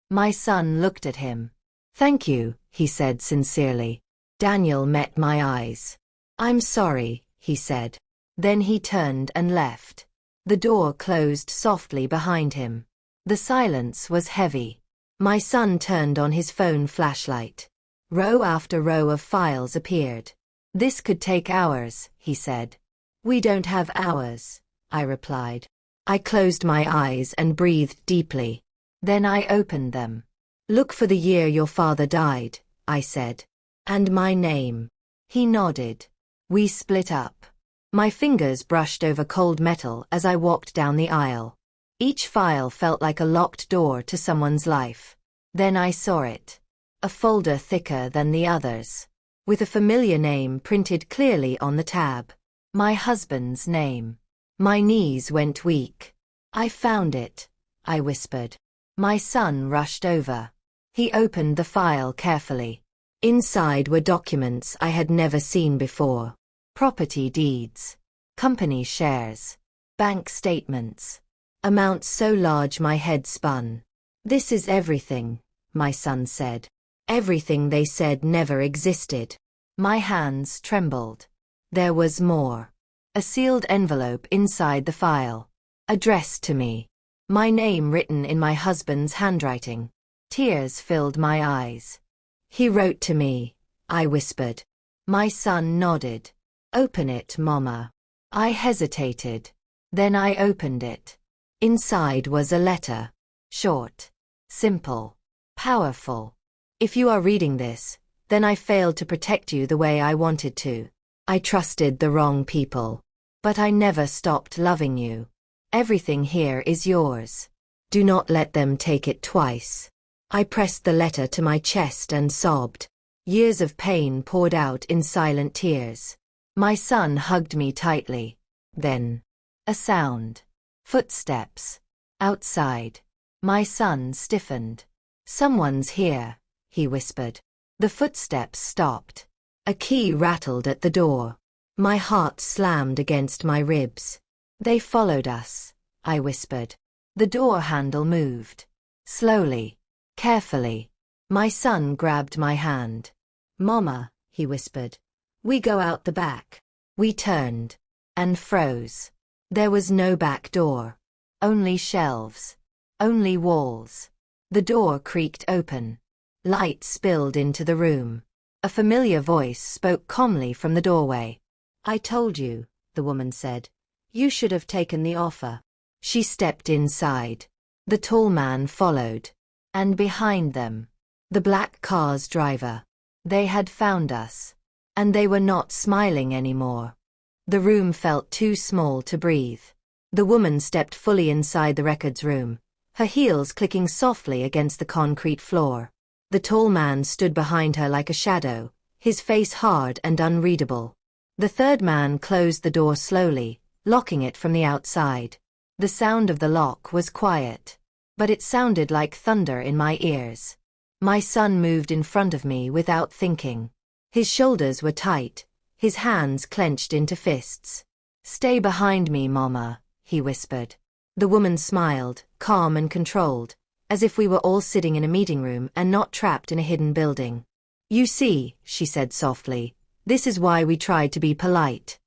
My son looked at him. Thank you, he said sincerely. Daniel met my eyes. I'm sorry, he said. Then he turned and left. The door closed softly behind him. The silence was heavy. My son turned on his phone flashlight. Row after row of files appeared. This could take hours, he said. We don't have hours, I replied. I closed my eyes and breathed deeply. Then I opened them. Look for the year your father died, I said. And my name. He nodded. We split up. My fingers brushed over cold metal as I walked down the aisle. Each file felt like a locked door to someone's life. Then I saw it. A folder thicker than the others. With a familiar name printed clearly on the tab. My husband's name. My knees went weak. I found it, I whispered. My son rushed over. He opened the file carefully. Inside were documents I had never seen before. Property deeds. Company shares. Bank statements. Amounts so large my head spun. This is everything, my son said. Everything they said never existed. My hands trembled. There was more. A sealed envelope inside the file. Addressed to me. My name written in my husband's handwriting. Tears filled my eyes. He wrote to me, I whispered. My son nodded. Open it, Mama. I hesitated. Then I opened it. Inside was a letter. Short. Simple. Powerful. If you are reading this, then I failed to protect you the way I wanted to. I trusted the wrong people. But I never stopped loving you. Everything here is yours. Do not let them take it twice. I pressed the letter to my chest and sobbed. Years of pain poured out in silent tears. My son hugged me tightly. Then, a sound. Footsteps. Outside. My son stiffened. Someone's here, he whispered. The footsteps stopped. A key rattled at the door. My heart slammed against my ribs. They followed us, I whispered. The door handle moved. Slowly. Carefully. My son grabbed my hand. Mama, he whispered. We go out the back. We turned. And froze. There was no back door. Only shelves. Only walls. The door creaked open. Light spilled into the room. A familiar voice spoke calmly from the doorway. I told you, the woman said. You should have taken the offer. She stepped inside. The tall man followed. And behind them, the black car's driver. They had found us. And they were not smiling anymore. The room felt too small to breathe. The woman stepped fully inside the records room, her heels clicking softly against the concrete floor. The tall man stood behind her like a shadow, his face hard and unreadable. The third man closed the door slowly, locking it from the outside. The sound of the lock was quiet, but it sounded like thunder in my ears. My son moved in front of me without thinking. His shoulders were tight, his hands clenched into fists. Stay behind me, Mama, he whispered. The woman smiled, calm and controlled, as if we were all sitting in a meeting room and not trapped in a hidden building. You see, she said softly, this is why we tried to be polite.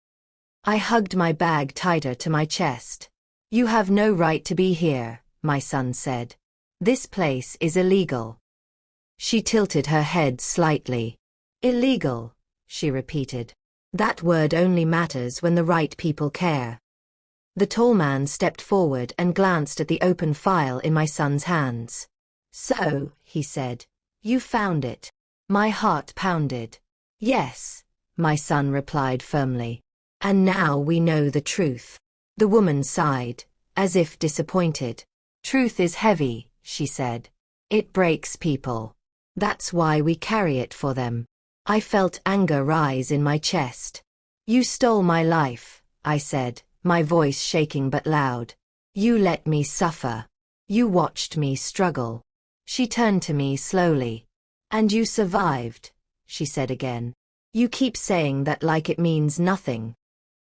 I hugged my bag tighter to my chest. You have no right to be here, my son said. This place is illegal. She tilted her head slightly. Illegal, she repeated. That word only matters when the right people care. The tall man stepped forward and glanced at the open file in my son's hands. So, he said, you found it. My heart pounded. Yes, my son replied firmly. And now we know the truth. The woman sighed, as if disappointed. Truth is heavy, she said. It breaks people. That's why we carry it for them. I felt anger rise in my chest. You stole my life, I said, my voice shaking but loud. You let me suffer. You watched me struggle. She turned to me slowly. And you survived, she said again. You keep saying that like it means nothing.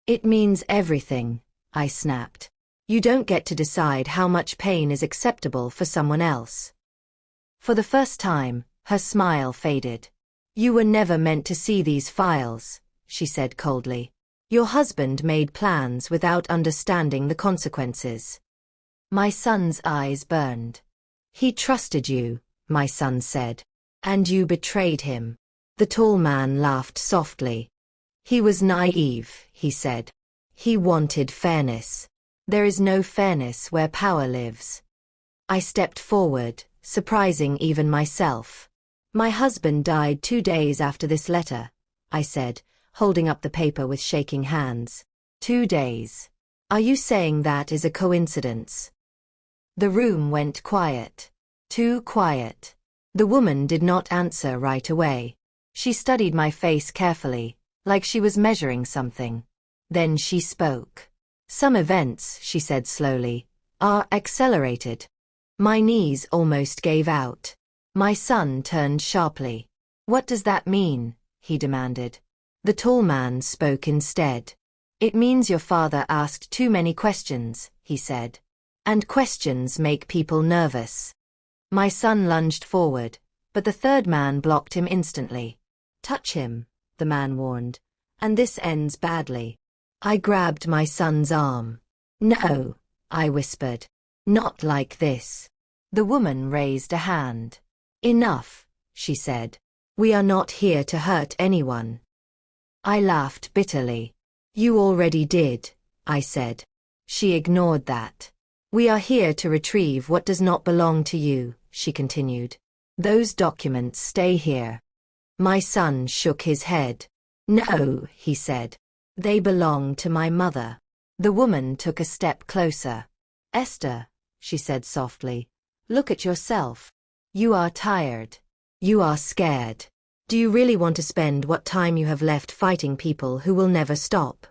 It means everything, I snapped. You don't get to decide how much pain is acceptable for someone else. For the first time, her smile faded. You were never meant to see these files, she said coldly. Your husband made plans without understanding the consequences. My son's eyes burned. He trusted you, my son said. And you betrayed him. The tall man laughed softly. He was naive, he said. He wanted fairness. There is no fairness where power lives. I stepped forward, surprising even myself. My husband died 2 days after this letter, I said, holding up the paper with shaking hands. 2 days. Are you saying that is a coincidence? The room went quiet. Too quiet. The woman did not answer right away. She studied my face carefully, like she was measuring something. Then she spoke. Some events, she said slowly, are accelerated. My knees almost gave out. My son turned sharply. What does that mean? He demanded. The tall man spoke instead. It means your father asked too many questions, he said. And questions make people nervous. My son lunged forward, but the third man blocked him instantly. Touch him, the man warned, and this ends badly. I grabbed my son's arm. No, I whispered. Not like this. The woman raised a hand. Enough, she said. We are not here to hurt anyone. I laughed bitterly. You already did, I said. She ignored that. We are here to retrieve what does not belong to you, she continued. Those documents stay here. My son shook his head. No, he said. They belong to my mother. The woman took a step closer. Esther, she said softly, look at yourself. You are tired. You are scared. Do you really want to spend what time you have left fighting people who will never stop?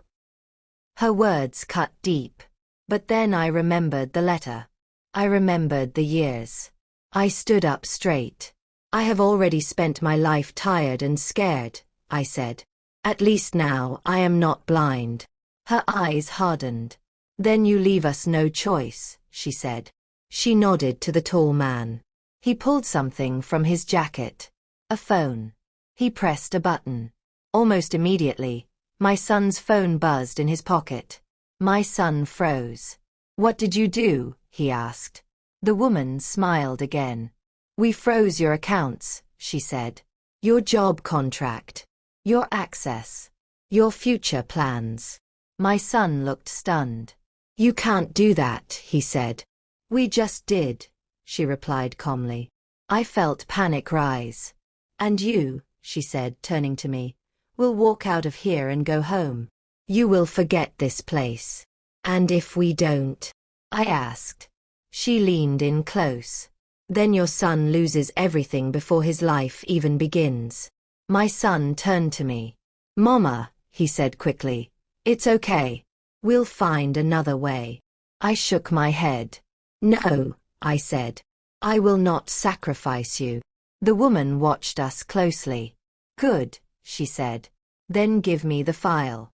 Her words cut deep. But then I remembered the letter. I remembered the years. I stood up straight. I have already spent my life tired and scared, I said. At least now I am not blind. Her eyes hardened. Then you leave us no choice, she said. She nodded to the tall man. He pulled something from his jacket. A phone. He pressed a button. Almost immediately, my son's phone buzzed in his pocket. My son froze. What did you do? He asked. The woman smiled again. We froze your accounts, she said. Your job contract. Your access. Your future plans. My son looked stunned. You can't do that, he said. We just did, she replied calmly. I felt panic rise. And you, she said, turning to me, will walk out of here and go home. You will forget this place. And if we don't? I asked. She leaned in close. Then your son loses everything before his life even begins. My son turned to me. Mama, he said quickly, it's okay. We'll find another way. I shook my head. No, I said. I will not sacrifice you. The woman watched us closely. Good, she said. Then give me the file.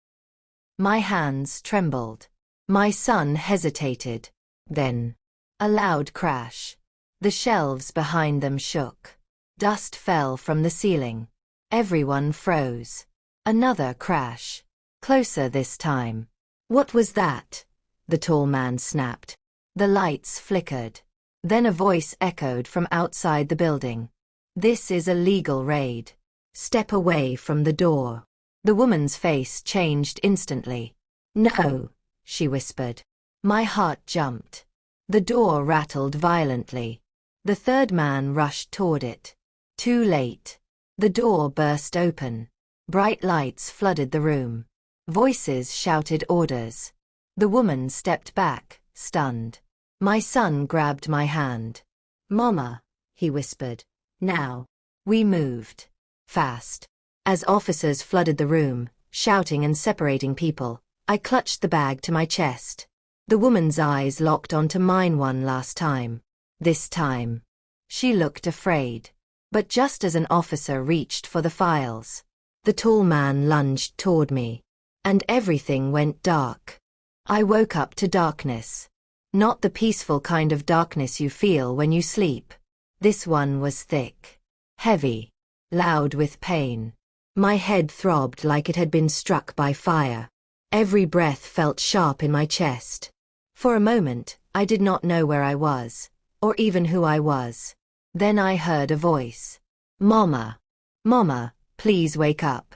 My hands trembled. My son hesitated. Then, a loud crash. The shelves behind them shook. Dust fell from the ceiling. Everyone froze. Another crash. Closer this time. What was that? The tall man snapped. The lights flickered. Then a voice echoed from outside the building. This is a legal raid. Step away from the door. The woman's face changed instantly. No, she whispered. My heart jumped. The door rattled violently. The third man rushed toward it. Too late. The door burst open. Bright lights flooded the room. Voices shouted orders. The woman stepped back, stunned. My son grabbed my hand. Mama, he whispered. Now. We moved. Fast. As officers flooded the room, shouting and separating people, I clutched the bag to my chest. The woman's eyes locked onto mine one last time. This time. She looked afraid. But just as an officer reached for the files, the tall man lunged toward me. And everything went dark. I woke up to darkness. Not the peaceful kind of darkness you feel when you sleep. This one was thick. Heavy. Loud with pain. My head throbbed like it had been struck by fire. Every breath felt sharp in my chest. For a moment, I did not know where I was, or even who I was. Then I heard a voice. Mama. Mama, please wake up.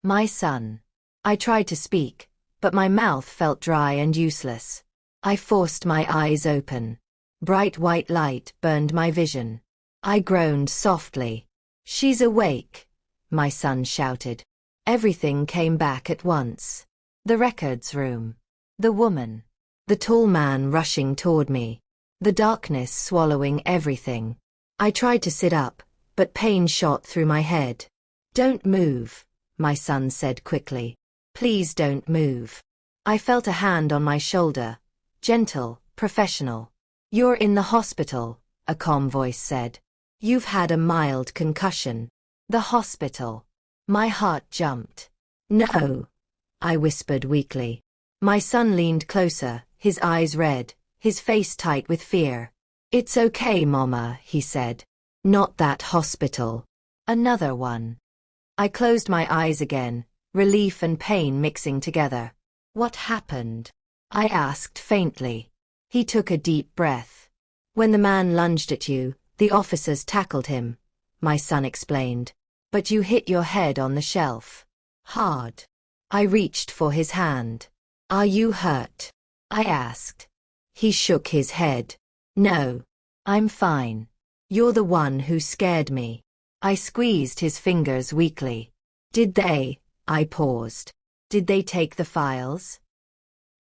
My son. I tried to speak, but my mouth felt dry and useless. I forced my eyes open. Bright white light burned my vision. I groaned softly. She's awake, my son shouted. Everything came back at once. The records room. The woman. The tall man rushing toward me. The darkness swallowing everything. I tried to sit up, but pain shot through my head. Don't move, my son said quickly. Please don't move. I felt a hand on my shoulder. Gentle, professional. You're in the hospital, a calm voice said. You've had a mild concussion. The hospital. My heart jumped. No, I whispered weakly. My son leaned closer, his eyes red, his face tight with fear. It's okay, Mama, he said. Not that hospital. Another one. I closed my eyes again, relief and pain mixing together. What happened? I asked faintly. He took a deep breath. When the man lunged at you, the officers tackled him, my son explained. But you hit your head on the shelf. Hard. I reached for his hand. Are you hurt? I asked. He shook his head. No. I'm fine. You're the one who scared me. I squeezed his fingers weakly. Did they? I paused. Did they take the files?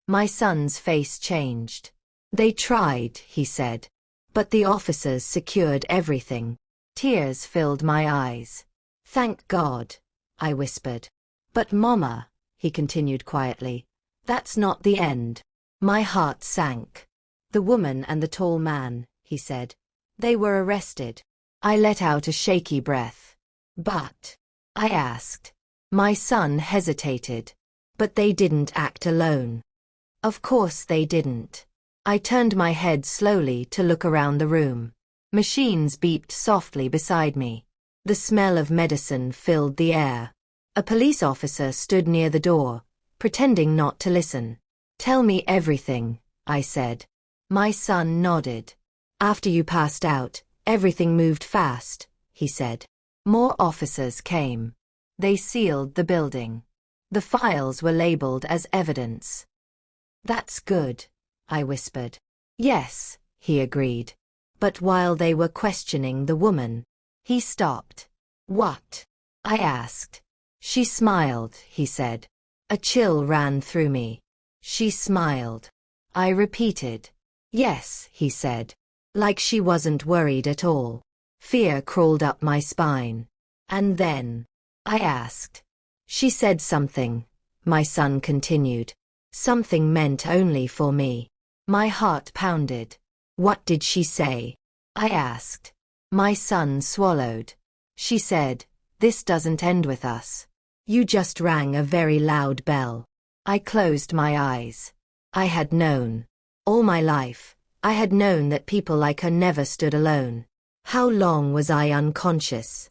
My son's face changed. They tried, he said. But the officers secured everything. Tears filled my eyes. Thank God, I whispered. But Mama, he continued quietly, That's not the end. My heart sank. The woman and the tall man, he said. They were arrested. I let out a shaky breath. But, I asked. My son hesitated. But they didn't act alone. Of course they didn't. I turned my head slowly to look around the room. Machines beeped softly beside me. The smell of medicine filled the air. A police officer stood near the door, pretending not to listen. Tell me everything, I said. My son nodded. After you passed out, everything moved fast, he said. More officers came. They sealed the building. The files were labeled as evidence. That's good, I whispered. Yes, he agreed. But while they were questioning the woman, he stopped. What? I asked. She smiled, he said. A chill ran through me. She smiled. I repeated. Yes, he said. Like she wasn't worried at all. Fear crawled up my spine. And then, I asked. She said something, my son continued. Something meant only for me. My heart pounded. What did she say? I asked. My son swallowed. She said, this doesn't end with us. You just rang a very loud bell. I closed my eyes. I had known. All my life, I had known that people like her never stood alone. How long was I unconscious?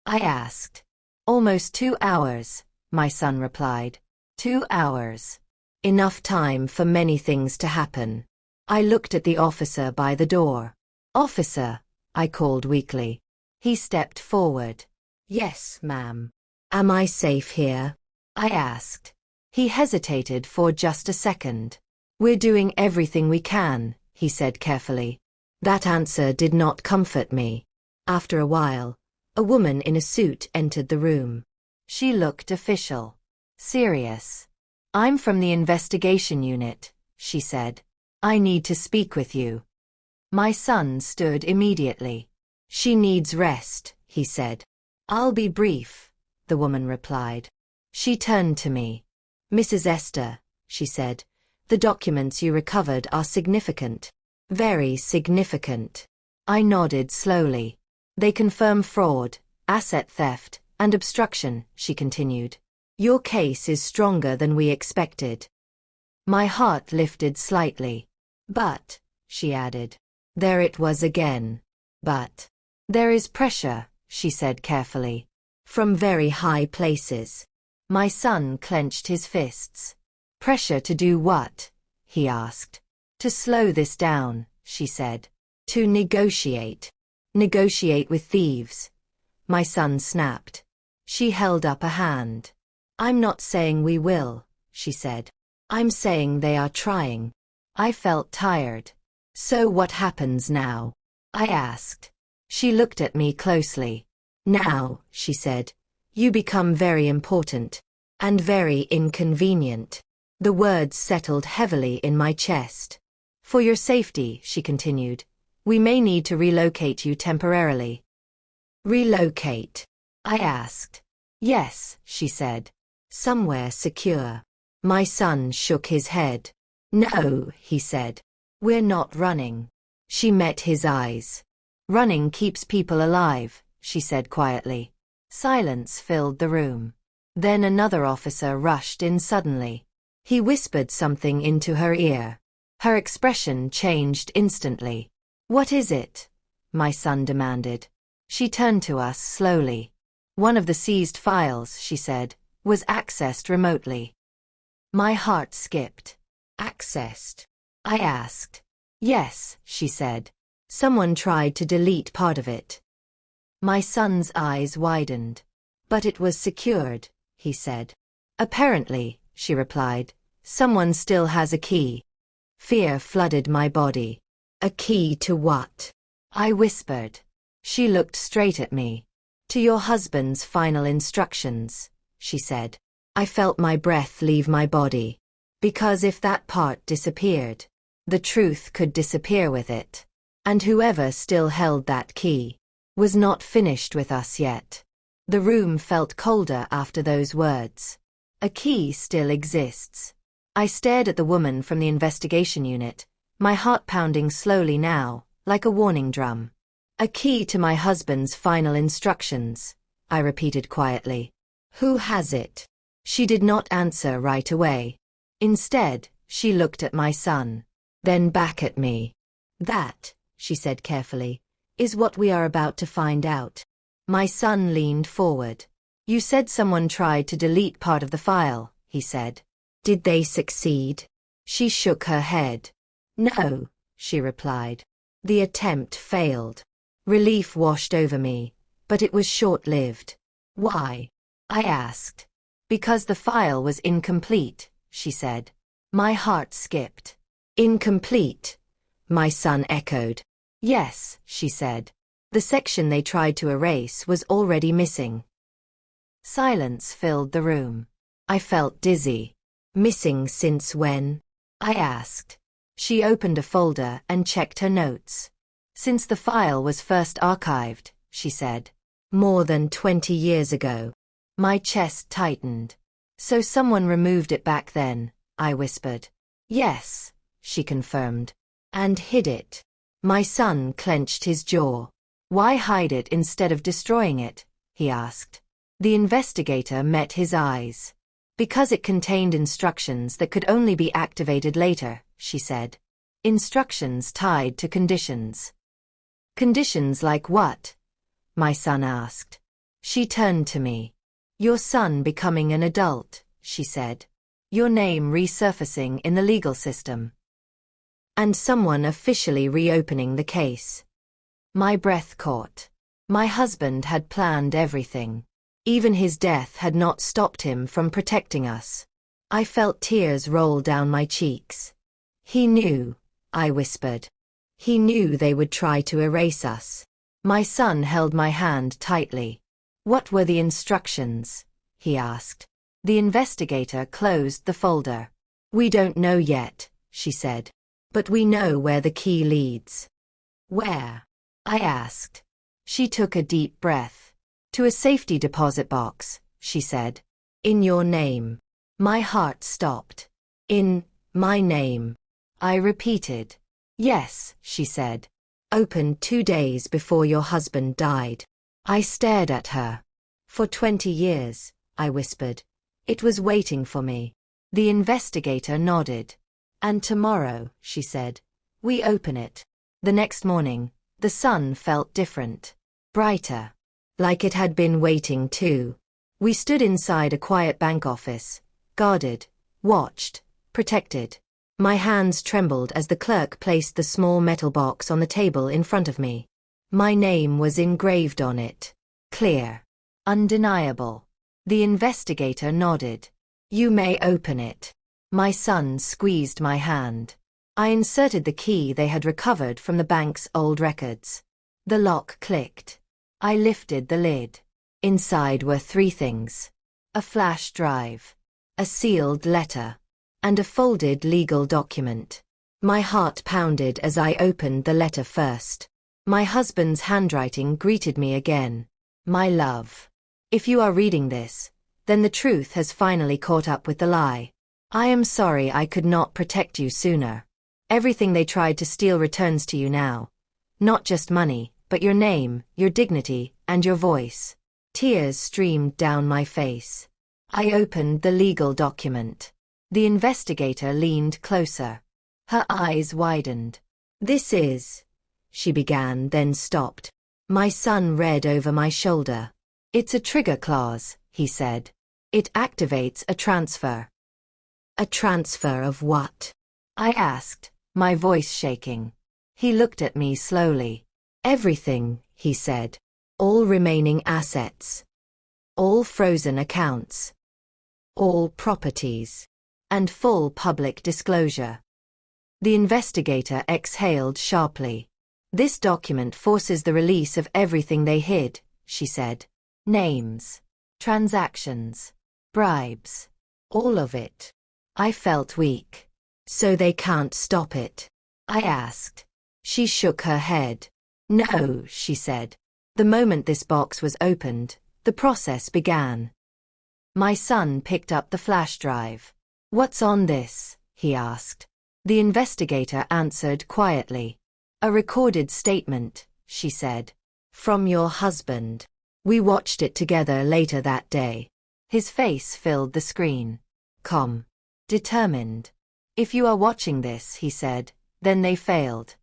I asked. Almost 2 hours, my son replied. 2 hours. Enough time for many things to happen. I looked at the officer by the door. Officer, I called weakly. He stepped forward. Yes, ma'am. Am I safe here? I asked. He hesitated for just a second. We're doing everything we can, he said carefully. That answer did not comfort me. After a while, a woman in a suit entered the room. She looked official. Serious. I'm from the investigation unit, she said. I need to speak with you. My son stood immediately. She needs rest, he said. I'll be brief, the woman replied. She turned to me. Mrs. Esther, she said, the documents you recovered are significant. Very significant. I nodded slowly. They confirm fraud, asset theft, and obstruction, she continued. Your case is stronger than we expected. My heart lifted slightly. But, she added, there it was again. But, there is pressure, she said carefully. From very high places. My son clenched his fists. Pressure to do what? He asked. To slow this down, she said. To negotiate. Negotiate with thieves. My son snapped. She held up a hand. I'm not saying we will, she said. I'm saying they are trying. I felt tired. So what happens now? I asked. She looked at me closely. Now, she said, you become very important. And very inconvenient. The words settled heavily in my chest. For your safety, she continued, we may need to relocate you temporarily. Relocate? I asked. Yes, she said. Somewhere secure. My son shook his head. No, he said. We're not running. She met his eyes. Running keeps people alive, she said quietly. Silence filled the room. Then another officer rushed in suddenly. He whispered something into her ear. Her expression changed instantly. What is it? My son demanded. She turned to us slowly. One of the seized files, she said, was accessed remotely. My heart skipped. Accessed? I asked. Yes, she said. Someone tried to delete part of it. My son's eyes widened. But it was secured, he said. Apparently, she replied. Someone still has a key. Fear flooded my body. A key to what? I whispered. She looked straight at me. To your husband's final instructions, she said. I felt my breath leave my body. Because if that part disappeared, the truth could disappear with it. And whoever still held that key was not finished with us yet. The room felt colder after those words. A key still exists. I stared at the woman from the investigation unit, my heart pounding slowly now, like a warning drum. A key to my husband's final instructions, I repeated quietly. Who has it? She did not answer right away. Instead, she looked at my son, then back at me. That, she said carefully, is what we are about to find out. My son leaned forward. You said someone tried to delete part of the file, he said. Did they succeed? She shook her head. No, she replied. The attempt failed. Relief washed over me, but it was short-lived. Why? I asked. Because the file was incomplete, she said. My heart skipped. Incomplete? My son echoed. Yes, she said. The section they tried to erase was already missing. Silence filled the room. I felt dizzy. Missing since when? I asked. She opened a folder and checked her notes. Since the file was first archived, she said. More than 20 years ago. My chest tightened. So someone removed it back then, I whispered. Yes, she confirmed. And hid it. My son clenched his jaw. Why hide it instead of destroying it? He asked. The investigator met his eyes. Because it contained instructions that could only be activated later, she said. Instructions tied to conditions. Conditions like what? My son asked. She turned to me. Your son becoming an adult, she said. Your name resurfacing in the legal system. And someone officially reopening the case. My breath caught. My husband had planned everything. Even his death had not stopped him from protecting us. I felt tears roll down my cheeks. He knew, I whispered. He knew they would try to erase us. My son held my hand tightly. What were the instructions? He asked. The investigator closed the folder. We don't know yet, she said. But we know where the key leads. Where? I asked. She took a deep breath. To a safety deposit box, she said. In your name. My heart stopped. In my name. I repeated. Yes, she said. Opened 2 days before your husband died. I stared at her. For 20 years, I whispered. It was waiting for me. The investigator nodded. And tomorrow, she said, we open it. The next morning, the sun felt different. Brighter. Like it had been waiting too. We stood inside a quiet bank office, guarded, watched, protected. My hands trembled as the clerk placed the small metal box on the table in front of me. My name was engraved on it. Clear. Undeniable. The investigator nodded. You may open it. My son squeezed my hand. I inserted the key they had recovered from the bank's old records. The lock clicked. I lifted the lid. Inside were 3 things. A flash drive. A sealed letter. And a folded legal document. My heart pounded as I opened the letter first. My husband's handwriting greeted me again. My love. If you are reading this, then the truth has finally caught up with the lie. I am sorry I could not protect you sooner. Everything they tried to steal returns to you now. Not just money, but your name, your dignity, and your voice. Tears streamed down my face. I opened the legal document. The investigator leaned closer. Her eyes widened. This is... she began, then stopped. My son read over my shoulder. It's a trigger clause, he said. It activates a transfer. A transfer of what? I asked, my voice shaking. He looked at me slowly. Everything, he said. All remaining assets. All frozen accounts. All properties. And full public disclosure. The investigator exhaled sharply. This document forces the release of everything they hid, she said. Names. Transactions. Bribes. All of it. I felt weak. So they can't stop it? I asked. She shook her head. No, she said. The moment this box was opened, the process began. My son picked up the flash drive. "What's on this?" he asked. The investigator answered quietly. "A recorded statement," she said. "From your husband. We watched it together later that day." His face filled the screen. Calm. Determined. "If you are watching this," he said, "then they failed."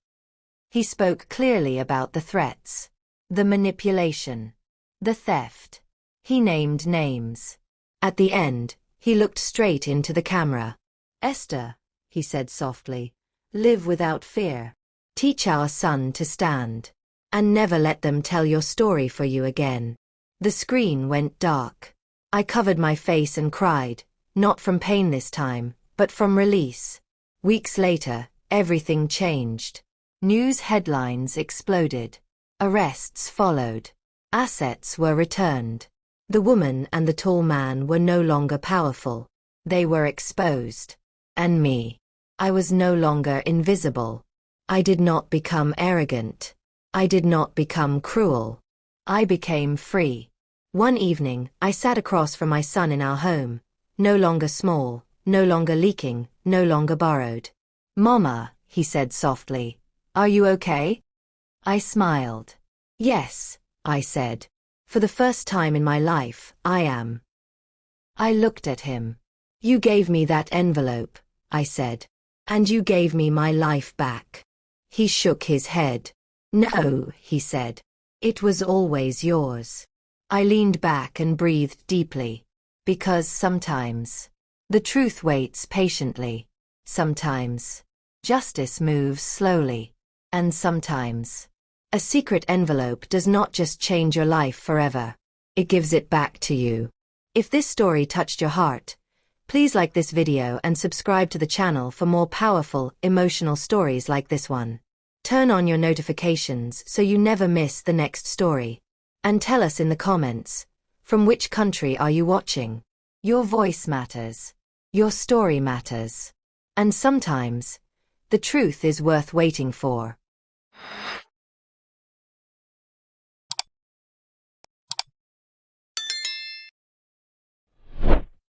He spoke clearly about the threats, the manipulation, the theft. He named names. At the end, he looked straight into the camera. "Esther," he said softly, "live without fear. Teach our son to stand. And never let them tell your story for you again." The screen went dark. I covered my face and cried, not from pain this time, but from release. Weeks later, everything changed. News headlines exploded. Arrests followed. Assets were returned. The woman and the tall man were no longer powerful. They were exposed. And me. I was no longer invisible. I did not become arrogant. I did not become cruel. I became free. One evening, I sat across from my son in our home, no longer small, no longer leaking, no longer borrowed. "Mama," he said softly, "are you okay?" I smiled. "Yes," I said. "For the first time in my life, I am." I looked at him. "You gave me that envelope," I said. "And you gave me my life back." He shook his head. "No," he said. "It was always yours." I leaned back and breathed deeply. Because sometimes the truth waits patiently. Sometimes justice moves slowly. And sometimes a secret envelope does not just change your life forever. It gives it back to you. If this story touched your heart, please like this video and subscribe to the channel for more powerful, emotional stories like this one. Turn on your notifications so you never miss the next story. And tell us in the comments, from which country are you watching? Your voice matters. Your story matters. And sometimes, the truth is worth waiting for.